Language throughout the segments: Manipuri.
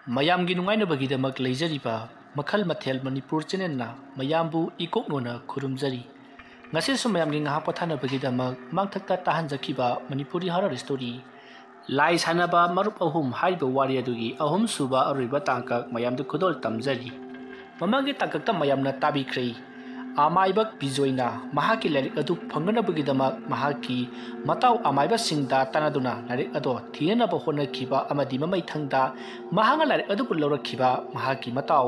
ꯃꯌꯥꯝꯒꯤ ꯅꯨꯡꯉꯥꯏꯅꯕꯒꯤꯗꯃꯛ ꯂꯩꯖꯔꯤꯕ ꯃꯈꯜ ꯃꯊꯦꯜ ꯃꯅꯤꯄꯨꯔ ꯆꯦꯅꯦꯜꯅ ꯃꯌꯥꯝꯕꯨ ꯏꯀꯣꯛꯅꯣꯅ ꯈꯨꯔꯨꯝꯖꯔꯤ ꯉꯁꯤꯁꯨ ꯃꯌꯥꯝꯒꯤ ꯉꯥꯏꯍꯥꯛ ꯄꯣꯊꯥꯅꯕꯒꯤꯗꯃꯛ ꯃꯥꯡꯊꯛꯇ ꯇꯥꯍꯟꯖꯈꯤꯕ ꯃꯅꯤꯄꯨꯔꯤ ꯍꯔꯔ ꯁ꯭ꯇꯣꯔꯤ ꯂꯥꯏ ꯁꯥꯟꯅꯕ ꯃꯔꯨꯞ ꯑꯍꯨꯝ ꯍꯥꯏꯔꯤꯕ ꯋꯥꯔꯤ ꯑꯗꯨꯒꯤ ꯑꯍꯨꯝꯁꯨꯕ ꯑꯔꯣꯏꯕ ꯇꯥꯡꯀꯛ ꯃꯌꯥꯝꯗ ꯈꯨꯗꯣꯜ ꯇꯝꯖꯔꯤ ꯃꯃꯥꯡꯒꯤ ꯇꯥꯡꯀꯛꯇ ꯃꯌꯥꯝꯅ ꯇꯥꯕꯤꯈ꯭ꯔꯦ ꯑꯃꯥꯏꯕ ꯕꯤꯖꯣꯏꯅ ꯃꯍꯥꯛꯀꯤ ꯂꯥꯏꯔꯤꯛ ꯑꯗꯨ ꯐꯪꯅꯕꯒꯤꯗꯃꯛ ꯃꯍꯥꯛꯀꯤ ꯃꯇꯥꯎ ꯑꯃꯥꯏꯕꯁꯤꯡꯗ ꯇꯥꯟꯅꯗꯨꯅ ꯂꯥꯏꯔꯤꯛ ꯑꯗꯨ ꯊꯤꯅꯅꯕ ꯍꯣꯠꯅꯈꯤꯕ ꯑꯃꯗꯤ ꯃꯃꯩꯊꯪꯗ ꯃꯍꯥꯛꯅ ꯂꯥꯏꯔꯤꯛ ꯑꯗꯨꯕꯨ ꯂꯧꯔꯛꯈꯤꯕ ꯃꯍꯥꯛꯀꯤ ꯃꯇꯥꯎ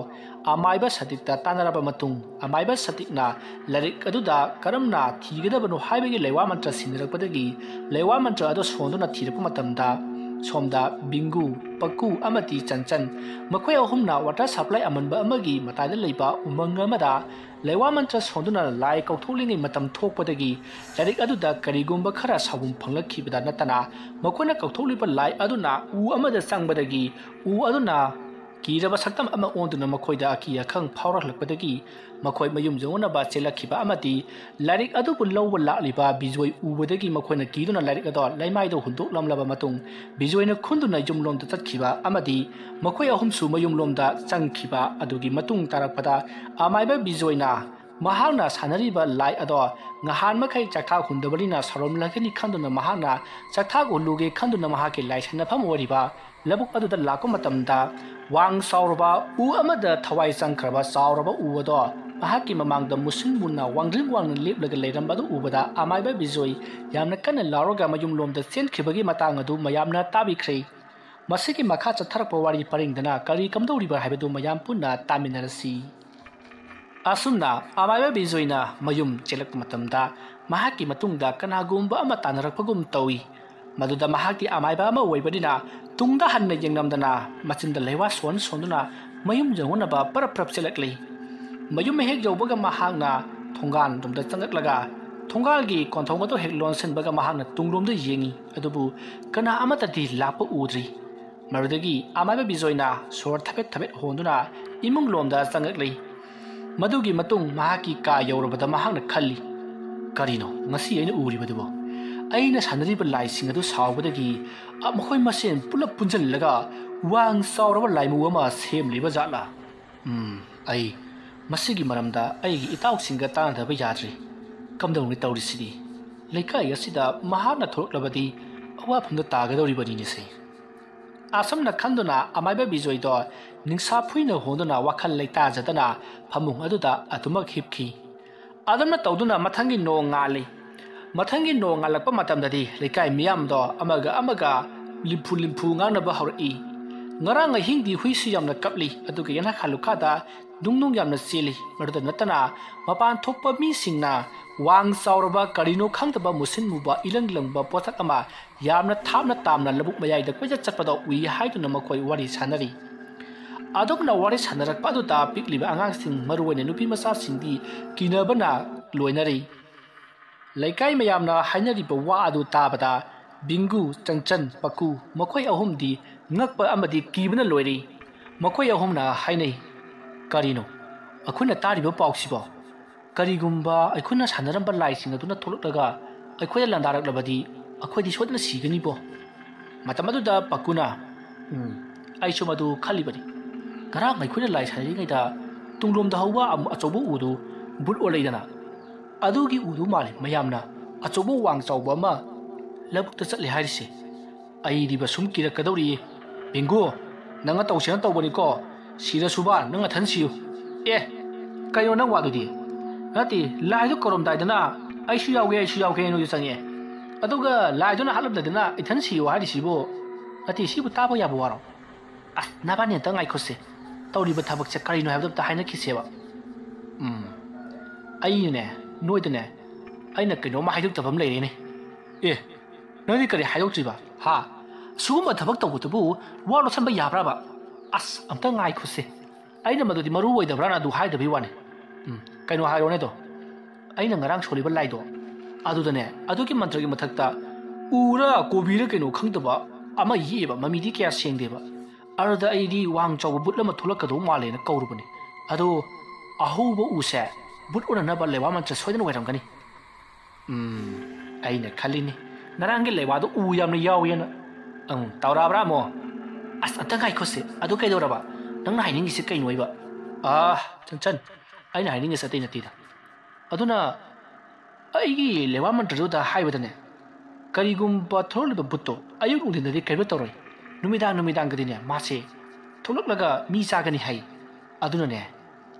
ꯑꯃꯥꯏꯕ ꯁꯇꯤꯛꯇ ꯇꯥꯟꯅꯔꯕ ꯃꯇꯨꯡ ꯑꯃꯥꯏꯕ ꯁꯇꯤꯛꯅ ꯂꯥꯏꯔꯤꯛ ꯑꯗꯨꯗ ꯀꯔꯝꯅ ꯊꯤꯒꯗꯕꯅꯣ ꯍꯥꯏꯕꯒꯤ ꯂꯩꯋꯥ ꯃꯟꯇ꯭ꯔ ꯁꯤꯟꯅꯔꯛꯄꯗꯒꯤ ꯂꯩꯋꯥ ꯃꯟꯇ꯭ꯔ ꯑꯗꯨ ꯁꯣꯟꯗꯨꯅ ꯊꯤꯔꯛꯄ ꯃꯇꯝꯗ ꯁꯣꯝꯗ ꯕꯤꯡꯒꯨ ꯄꯛꯀꯨ ꯑꯃꯗꯤ ꯆꯟꯆꯟ ꯃꯈꯣꯏ ꯑꯍꯨꯝꯅ ꯋꯥꯇꯔ ꯁꯄ꯭ꯂꯥꯏ ꯑꯃꯟꯕ ꯑꯃꯒꯤ ꯃꯇꯥꯏꯗ ꯂꯩꯕ ꯎꯃꯪ ꯑꯃꯗ ꯂꯩꯋꯥ ꯃꯟꯇ꯭ꯔ ꯁꯣꯟꯗꯨꯅ ꯂꯥꯏ ꯀꯧꯊꯣꯛꯂꯤꯉꯩ ꯃꯇꯝ ꯊꯣꯛꯄꯗꯒꯤ ꯂꯥꯏꯔꯤꯛ ꯑꯗꯨꯗ ꯀꯔꯤꯒꯨꯝꯕ ꯈꯔ ꯁꯥꯎꯕꯨꯝ ꯐꯪꯂꯛꯈꯤꯕꯗ ꯅꯠꯇꯅ ꯃꯈꯣꯏꯅ ꯀꯧꯊꯣꯛꯂꯤꯕ ꯂꯥꯏ ꯑꯗꯨꯅ ꯎ ꯑꯃꯗ ꯆꯪꯕꯗꯒꯤ ꯎ ꯑꯗꯨꯅ ꯀꯤꯔꯕ ꯁꯛꯇꯝ ꯑꯃ ꯑꯣꯟꯗꯨꯅ ꯃꯈꯣꯏꯗ ꯑꯀꯤ ꯑꯈꯪ ꯐꯥꯎꯔꯛꯂꯛꯄꯗꯒꯤ ꯃꯈꯣꯏ ꯃꯌꯨꯝ ꯌꯧꯅꯕ ꯆꯦꯜꯂꯛꯈꯤꯕ ꯑꯃꯗꯤ ꯂꯥꯏꯔꯤꯛ ꯑꯗꯨꯕꯨ ꯂꯧꯕ ꯂꯥꯛꯂꯤꯕ ꯕꯤꯖꯣꯏ ꯎꯕꯗꯒꯤ ꯃꯈꯣꯏꯅ ꯀꯤꯗꯨꯅ ꯂꯥꯏꯔꯤꯛ ꯑꯗꯨ ꯂꯩꯃꯥꯏꯗ ꯍꯨꯟꯗꯣꯛꯂꯝꯂꯕ ꯃꯇꯨꯡ ꯕꯤꯖꯣꯏꯅ ꯈꯨꯟꯗꯨꯅ ꯌꯨꯝꯂꯣꯝꯗ ꯆꯠꯈꯤꯕ ꯑꯃꯗꯤ ꯃꯈꯣꯏ ꯑꯍꯨꯝꯁꯨ ꯃꯌꯨꯝꯂꯣꯝꯗ ꯆꯪꯈꯤꯕ ꯑꯗꯨꯒꯤ ꯃꯇꯨꯡ ꯇꯥꯔꯛꯄꯗ ꯑꯃꯥꯏꯕ ꯕꯤꯖꯣꯏꯅ ꯃꯍꯥꯛꯅ ꯁꯥꯟꯅꯔꯤꯕ ꯂꯥꯏ ꯑꯗꯣ ꯉꯍꯥꯟ ꯃꯈꯩ ꯆꯥꯛꯊꯥꯛ ꯍꯨꯟꯗꯕꯅꯤꯅ ꯁꯥꯎꯔꯝꯂꯒꯅꯤ ꯈꯟꯗꯨꯅ ꯃꯍꯥꯛꯅ ꯆꯥꯛꯊꯥꯛ ꯍꯨꯜꯂꯨꯒꯦ ꯈꯟꯗꯨꯅ ꯃꯍꯥꯛꯀꯤ ꯂꯥꯏ ꯁꯥꯟꯅꯐꯝ ꯑꯣꯏꯔꯤꯕ ꯂꯧꯕꯨꯛ ꯑꯗꯨꯗ ꯂꯥꯛꯄ ꯃꯇꯝꯗ ꯋꯥꯡ ꯆꯥꯎꯔꯕ ꯎ ꯑꯃꯗ ꯊꯋꯥꯏ ꯆꯪꯈ꯭ꯔꯕ ꯆꯥꯎꯔꯕ ꯎ ꯑꯗꯣ ꯃꯍꯥꯛꯀꯤ ꯃꯃꯥꯡꯗ ꯃꯨꯁꯤꯟ ꯃꯨꯟꯅ ꯋꯥꯡꯗ꯭ꯔꯤꯡ ꯋꯥꯡꯅ ꯂꯦꯞꯂꯒ ꯂꯩꯔꯝꯕ ꯑꯗꯨ ꯎꯕꯗ ꯑꯃꯥꯏꯕ ꯕꯤꯖꯣꯏ ꯌꯥꯝꯅ ꯀꯟꯅ ꯂꯥꯎꯔꯒ ꯃꯌꯨꯝꯂꯣꯝꯗ ꯆꯦꯟꯈꯤꯕꯒꯤ ꯃꯇꯥꯡ ꯑꯗꯨ ꯃꯌꯥꯝꯅ ꯇꯥꯕꯤꯈ꯭ꯔꯦ ꯃꯁꯤꯒꯤ ꯃꯈꯥ ꯆꯠꯊꯔꯛꯄ ꯋꯥꯔꯤ ꯄꯔꯤꯡꯗꯅ ꯀꯔꯤ ꯀꯝꯗꯧꯔꯤꯕ ꯍꯥꯏꯕꯗꯨ ꯃꯌꯥꯝ ꯄꯨꯟꯅ ꯇꯥꯃꯤꯟꯅꯔꯁꯤ ꯑꯁꯨꯝꯅ ꯑꯃꯥꯏꯕ ꯕꯤꯖꯣꯏꯅ ꯃꯌꯨꯝ ꯆꯦꯜꯂꯛꯄ ꯃꯇꯝꯗ ꯃꯍꯥꯛꯀꯤ ꯃꯇꯨꯡꯗ ꯀꯅꯥꯒꯨꯝꯕ ꯑꯃ ꯇꯥꯟꯅꯔꯛꯄꯒꯨꯝ ꯇꯧꯏ ꯃꯗꯨꯗ ꯃꯍꯥꯛꯀꯤ ꯑꯃꯥꯏꯕ ꯑꯃ ꯑꯣꯏꯕꯅꯤꯅ ꯇꯨꯡꯗ ꯍꯟꯅ ꯌꯦꯡꯂꯝꯗꯅ ꯃꯆꯤꯟꯗ ꯂꯩꯋꯥ ꯁꯣꯟꯗꯨꯅ ꯃꯌꯨꯝ ꯌꯧꯅꯕ ꯄꯔꯞ ꯄꯔꯞ ꯆꯦꯜꯂꯛꯂꯤ ꯃꯌꯨꯝ ꯍꯦꯛ ꯌꯧꯕꯒ ꯃꯍꯥꯛꯅ ꯊꯣꯡꯒꯥꯟꯂꯣꯝꯗ ꯆꯪꯂꯛꯂꯒ ꯊꯣꯡꯒꯥꯜꯒꯤ ꯀꯣꯟꯊꯣꯡ ꯑꯗꯨ ꯍꯦꯛ ꯂꯣꯟꯁꯤꯟꯕꯒ ꯃꯍꯥꯛꯅ ꯇꯨꯡꯂꯣꯝꯗ ꯌꯦꯡꯉꯤ ꯑꯗꯨꯕꯨ ꯀꯅꯥ ꯑꯃꯠꯇꯗꯤ ꯂꯥꯛꯄ ꯎꯗ꯭ꯔꯤ ꯃꯗꯨꯗꯒꯤ ꯑꯃꯥꯏꯕ ꯕꯤꯖꯣꯏꯅ ꯁꯣꯔ ꯊꯕꯦꯠ ꯊꯕꯦꯠ ꯍꯣꯟꯗꯨꯅ ꯏꯃꯨꯡꯂꯣꯝꯗ ꯆꯪꯂꯛꯂꯤ ꯃꯗꯨꯒꯤ ꯃꯇꯨꯡ ꯃꯍꯥꯛꯀꯤ ꯀꯥ ꯌꯧꯔꯕꯗ ꯃꯍꯥꯛꯅ ꯈꯜꯂꯤ ꯀꯔꯤꯅꯣ ꯉꯁꯤ ꯑꯩꯅ ꯎꯔꯤꯕꯗꯨꯕꯣ ꯑꯩꯅ ꯁꯥꯟꯅꯔꯤꯕ ꯂꯥꯏꯁꯤꯡ ꯑꯗꯨ ꯁꯥꯎꯕꯗꯒꯤ ꯃꯈꯣꯏ ꯃꯁꯦꯟ ꯄꯨꯂꯞ ꯄꯨꯟꯁꯤꯜꯂꯒ ꯋꯥꯡ ꯆꯥꯎꯔꯕ ꯂꯥꯏꯃꯨ ꯑꯃ ꯁꯦꯝꯂꯤꯕ ꯖꯥꯠꯂꯥ ꯑꯩ ꯃꯁꯤꯒꯤ ꯃꯔꯝꯗ ꯑꯩꯒꯤ ꯏꯇꯥꯎꯁꯤꯡꯒ ꯇꯥꯟꯅꯗꯕ ꯌꯥꯗ꯭ꯔꯤ ꯀꯝꯗꯧꯅ ꯇꯧꯔꯤꯁꯤꯗꯤ ꯂꯩꯀꯥꯏ ꯑꯁꯤꯗ ꯃꯍꯥꯛꯅ ꯊꯣꯛꯂꯛꯂꯕꯗꯤ ꯑꯋꯥꯐꯝꯗ ꯇꯥꯒꯗꯧꯔꯤꯕꯅꯤꯅꯦꯁꯦ ꯑꯁꯨꯝꯅ ꯈꯟꯗꯨꯅ ꯑꯃꯥꯏꯕ ꯕꯤꯖꯣꯏꯗꯣ ꯅꯤꯡꯁꯥ ꯐꯨꯏꯅ ꯍꯣꯟꯗꯨꯅ ꯋꯥꯈꯜ ꯂꯩꯇꯥꯖꯗꯅ ꯐꯃꯨꯡ ꯑꯗꯨꯗ ꯑꯗꯨꯃꯛ ꯍꯤꯞꯈꯤ ꯑꯗꯨꯝꯅ ꯇꯧꯗꯨꯅ ꯃꯊꯪꯒꯤ ꯅꯣꯡ ꯉꯥꯜꯂꯤ ꯃꯊꯪꯒꯤ ꯅꯣꯡ ꯉꯥꯜꯂꯛꯄ ꯃꯇꯝꯗꯗꯤ ꯂꯩꯀꯥꯏ ꯃꯤꯌꯥꯝꯗꯣ ꯑꯃꯒ ꯂꯤꯝꯐꯨ ꯉꯥꯡꯅꯕ ꯍꯧꯔꯛꯏ ꯉꯔꯥꯡ ꯑꯍꯤꯡꯗꯤ ꯍꯨꯏꯁꯨ ꯌꯥꯝꯅ ꯀꯞꯂꯤ ꯑꯗꯨꯒ ꯌꯦꯅꯈꯥ ꯂꯨꯈꯥꯗ ꯅꯨꯡ ꯌꯥꯝꯅ ꯆꯦꯜꯂꯤ ꯃꯗꯨꯗ ꯅꯠꯇꯅ ꯃꯄꯥꯟ ꯊꯣꯛꯄ ꯃꯤꯁꯤꯡꯅ ꯋꯥꯡ ꯆꯥꯎꯔꯕ ꯀꯔꯤꯅꯣ ꯈꯪꯗꯕ ꯃꯨꯁꯤꯟ ꯃꯨꯕ ꯏꯂꯪ ꯂꯪꯕ ꯄꯣꯠꯁꯛ ꯑꯃ ꯌꯥꯝꯅ ꯊꯥꯞꯅ ꯇꯥꯝꯅ ꯂꯧꯕꯨꯛ ꯃꯌꯥꯏꯗ ꯀꯣꯏꯆꯠ ꯆꯠꯄꯗ ꯎꯏ ꯍꯥꯏꯗꯨꯅ ꯃꯈꯣꯏ ꯋꯥꯔꯤ ꯁꯥꯟꯅꯔꯤ ꯑꯗꯨꯝꯅ ꯋꯥꯔꯤ ꯁꯥꯟꯅꯔꯛꯄ ꯑꯗꯨꯗ ꯄꯤꯛꯂꯤꯕ ꯑꯉꯥꯡꯁꯤꯡ ꯃꯔꯨꯑꯣꯏꯅ ꯅꯨꯄꯤ ꯃꯆꯥꯁꯤꯡꯗꯤ ꯀꯤꯅꯕꯅ ꯂꯣꯏꯅꯔꯤ ꯂꯩꯀꯥꯏ ꯃꯌꯥꯝꯅ ꯍꯥꯏꯅꯔꯤꯕ ꯋꯥ ꯑꯗꯨ ꯇꯥꯕꯗ ꯕꯤꯡꯒꯨ ꯆꯪꯆꯟ ꯄꯛꯀꯨ ꯃꯈꯣꯏ ꯑꯍꯨꯝꯗꯤ ꯉꯛꯄ ꯑꯃꯗꯤ ꯀꯤꯕꯅ ꯂꯣꯏꯔꯤ ꯃꯈꯣꯏ ꯑꯍꯨꯝꯅ ꯍꯥꯏꯅꯩ ꯀꯔꯤꯅꯣ ꯑꯩꯈꯣꯏꯅ ꯇꯥꯔꯤꯕ ꯄꯥꯎꯁꯤꯕꯣ ꯀꯔꯤꯒꯨꯝꯕ ꯑꯩꯈꯣꯏꯅ ꯁꯥꯟꯅꯔꯝꯕ ꯂꯥꯏꯁꯤꯡ ꯑꯗꯨꯅ ꯊꯣꯛꯂꯛꯂꯒ ꯑꯩꯈꯣꯏꯗ ꯂꯥꯟꯗꯥꯔꯛꯂꯕꯗꯤ ꯑꯩꯈꯣꯏꯗꯤ ꯁꯣꯏꯗꯅ ꯁꯤꯒꯅꯤꯕꯣ ꯃꯇꯝ ꯑꯗꯨꯗ ꯄꯛꯀꯨꯅ ꯑꯩꯁꯨ ꯃꯗꯨ ꯈꯜꯂꯤꯕꯅꯤ ꯉꯔꯥꯡ ꯑꯩꯈꯣꯏꯅ ꯂꯥꯏ ꯁꯥꯟꯅꯔꯤꯉꯩꯗ ꯇꯨꯡꯂꯣꯝꯗ ꯍꯧꯕ ꯑꯆꯧꯕ ꯎꯗꯨ ꯕꯨꯠ ꯑꯣꯜꯂꯛꯏꯗꯅ ꯑꯗꯨꯒꯤ ꯎꯗꯨ ꯃꯥꯜꯂꯤ ꯃꯌꯥꯝꯅ ꯑꯆꯧꯕ ꯋꯥꯡ ꯆꯥꯎꯕ ꯑꯃ ꯂꯧꯕꯨꯛꯇ ꯆꯠꯂꯤ ꯍꯥꯏꯔꯤꯁꯦ ꯑꯩꯗꯤꯕ ꯁꯨꯝ ꯀꯤꯔꯛꯀꯗꯧꯔꯤꯌꯦ ꯕꯤꯡꯒꯨ ꯅꯪꯅ ꯇꯧꯁꯦꯅ ꯇꯧꯕꯅꯤꯀꯣ ꯁꯤꯔꯁꯨꯕ ꯅꯪ ꯅꯊꯟ ꯁꯤꯌꯨ ꯀꯩꯅꯣ ꯅꯪ ꯋꯥꯗꯨꯗꯤ ꯅꯠꯇꯦ ꯂꯥꯏꯗꯨ ꯀꯧꯔꯝꯗꯥꯏꯗꯅ ꯑꯩꯁꯨ ꯌꯥꯎꯒꯦ ꯅꯣꯏꯁꯨ ꯆꯪꯉꯦ ꯑꯗꯨꯒ ꯂꯥꯏꯗꯨꯅ ꯍꯥꯠꯂꯝꯗꯗꯅ ꯏꯊꯟ ꯁꯤꯌꯨ ꯍꯥꯏꯔꯤꯁꯤꯕꯨ ꯅꯠꯇꯦ ꯁꯤꯕꯨ ꯇꯥꯕ ꯌꯥꯕ ꯋꯥꯔꯣ ꯅꯕꯥꯅꯤ ꯑꯝꯇ ꯉꯥꯏꯈꯣꯁꯦ ꯇꯧꯔꯤꯕ ꯊꯕꯛꯁꯦ ꯀꯔꯤꯅꯣ ꯍꯥꯏꯕꯗꯨ ꯑꯝꯇ ꯍꯥꯏꯅꯈꯤꯁꯦꯕ ꯑꯩꯅꯅꯦ ꯅꯣꯏꯗꯅꯦ ꯑꯩꯅ ꯀꯩꯅꯣꯝꯃ ꯍꯥꯏꯗꯣꯛꯇꯕ ꯑꯃ ꯂꯩꯔꯦꯅꯦ ꯅꯪꯗꯤ ꯀꯔꯤ ꯍꯥꯏꯗꯣꯛꯇ꯭ꯔꯤꯕ ꯁꯤꯒꯨꯝꯕ ꯊꯕꯛ ꯇꯧꯕꯗꯨꯕꯨ ꯋꯥ ꯂꯣꯠꯁꯟꯕ ꯌꯥꯕ꯭ꯔꯕ ꯑꯝꯇ ꯉꯥꯏꯈꯣꯁꯦ ꯑꯩꯅ ꯃꯗꯨꯗꯤ ꯃꯔꯨ ꯑꯣꯏꯗꯕ꯭ꯔꯥꯅ ꯑꯗꯨ ꯍꯥꯏꯗꯕꯩ ꯋꯥꯅꯤ ꯀꯩꯅꯣ ꯍꯥꯏꯔꯣꯅꯦꯗꯣ ꯑꯩꯅ ꯉꯔꯥꯡ ꯁꯣꯜꯂꯤꯕ ꯂꯥꯏꯗꯣ ꯑꯗꯨꯗꯅꯦ ꯑꯗꯨꯒꯤ ꯃꯟꯇ꯭ꯔꯒꯤ ꯃꯊꯛꯇ ꯎꯔ ꯀꯣꯕꯤꯔ ꯀꯩꯅꯣ ꯈꯪꯗꯕ ꯑꯃ ꯌꯦꯛꯑꯦꯕ ꯃꯃꯤꯗꯤ ꯀꯌꯥ ꯁꯦꯡꯗꯦꯕ ꯑꯗꯨꯗ ꯑꯩꯗꯤ ꯋꯥꯡ ꯆꯥꯎꯕ ꯕꯨꯠ ꯑꯃ ꯊꯣꯛꯂꯛꯀꯗꯧ ꯃꯥꯜꯂꯦꯅ ꯀꯧꯔꯨꯕꯅꯤ ꯑꯗꯣ ꯑꯍꯧꯕ ꯎꯁꯦ ꯕꯨꯠ ꯑꯣꯟꯅꯅꯕ ꯂꯩꯋꯥ ꯃꯟꯇ꯭ꯔ ꯁꯣꯏꯗꯅ ꯑꯣꯏꯔꯝꯒꯅꯤ ꯑꯩꯅ ꯈꯜꯂꯤꯅꯤ ꯉꯔꯥꯡꯒꯤ ꯂꯩꯋꯥꯗꯣ ꯎ ꯌꯥꯝꯅ ꯌꯥꯎꯋꯦꯅ ꯇꯧꯔꯛꯑꯕ꯭ꯔꯥ ꯑꯃꯨꯛ ꯑꯁ ꯑꯝꯇ ꯉꯥꯏꯈꯣꯁꯦ ꯑꯗꯨ ꯀꯩꯗꯧꯔꯕ ꯅꯪꯅ ꯍꯥꯏꯅꯤꯡꯉꯤꯁꯤ ꯀꯩꯅꯣꯏꯕ ꯆꯟꯆꯟ ꯑꯩꯅ ꯍꯥꯏꯅꯤꯡꯉꯤꯁꯤ ꯑꯇꯩ ꯅꯠꯇꯦꯗ ꯑꯗꯨꯅ ꯑꯩꯒꯤ ꯂꯦꯋꯥ ꯃꯟꯇ꯭ꯔꯗꯨꯗ ꯍꯥꯏꯕꯗꯅꯦ ꯀꯔꯤꯒꯨꯝꯕ ꯊꯣꯛꯂꯤꯕ ꯕꯨꯠꯇꯣ ꯑꯌꯨꯛ ꯅꯨꯡꯊꯤꯟꯗꯗꯤ ꯀꯩꯅꯣ ꯇꯧꯔꯣꯏ ꯅꯨꯃꯤꯗꯥꯡꯒꯗꯤꯅꯦ ꯃꯥꯁꯦ ꯊꯣꯛꯂꯛꯂꯒ ꯃꯤ ꯆꯥꯒꯅꯤ ꯍꯥꯏ ꯑꯗꯨꯅꯅꯦ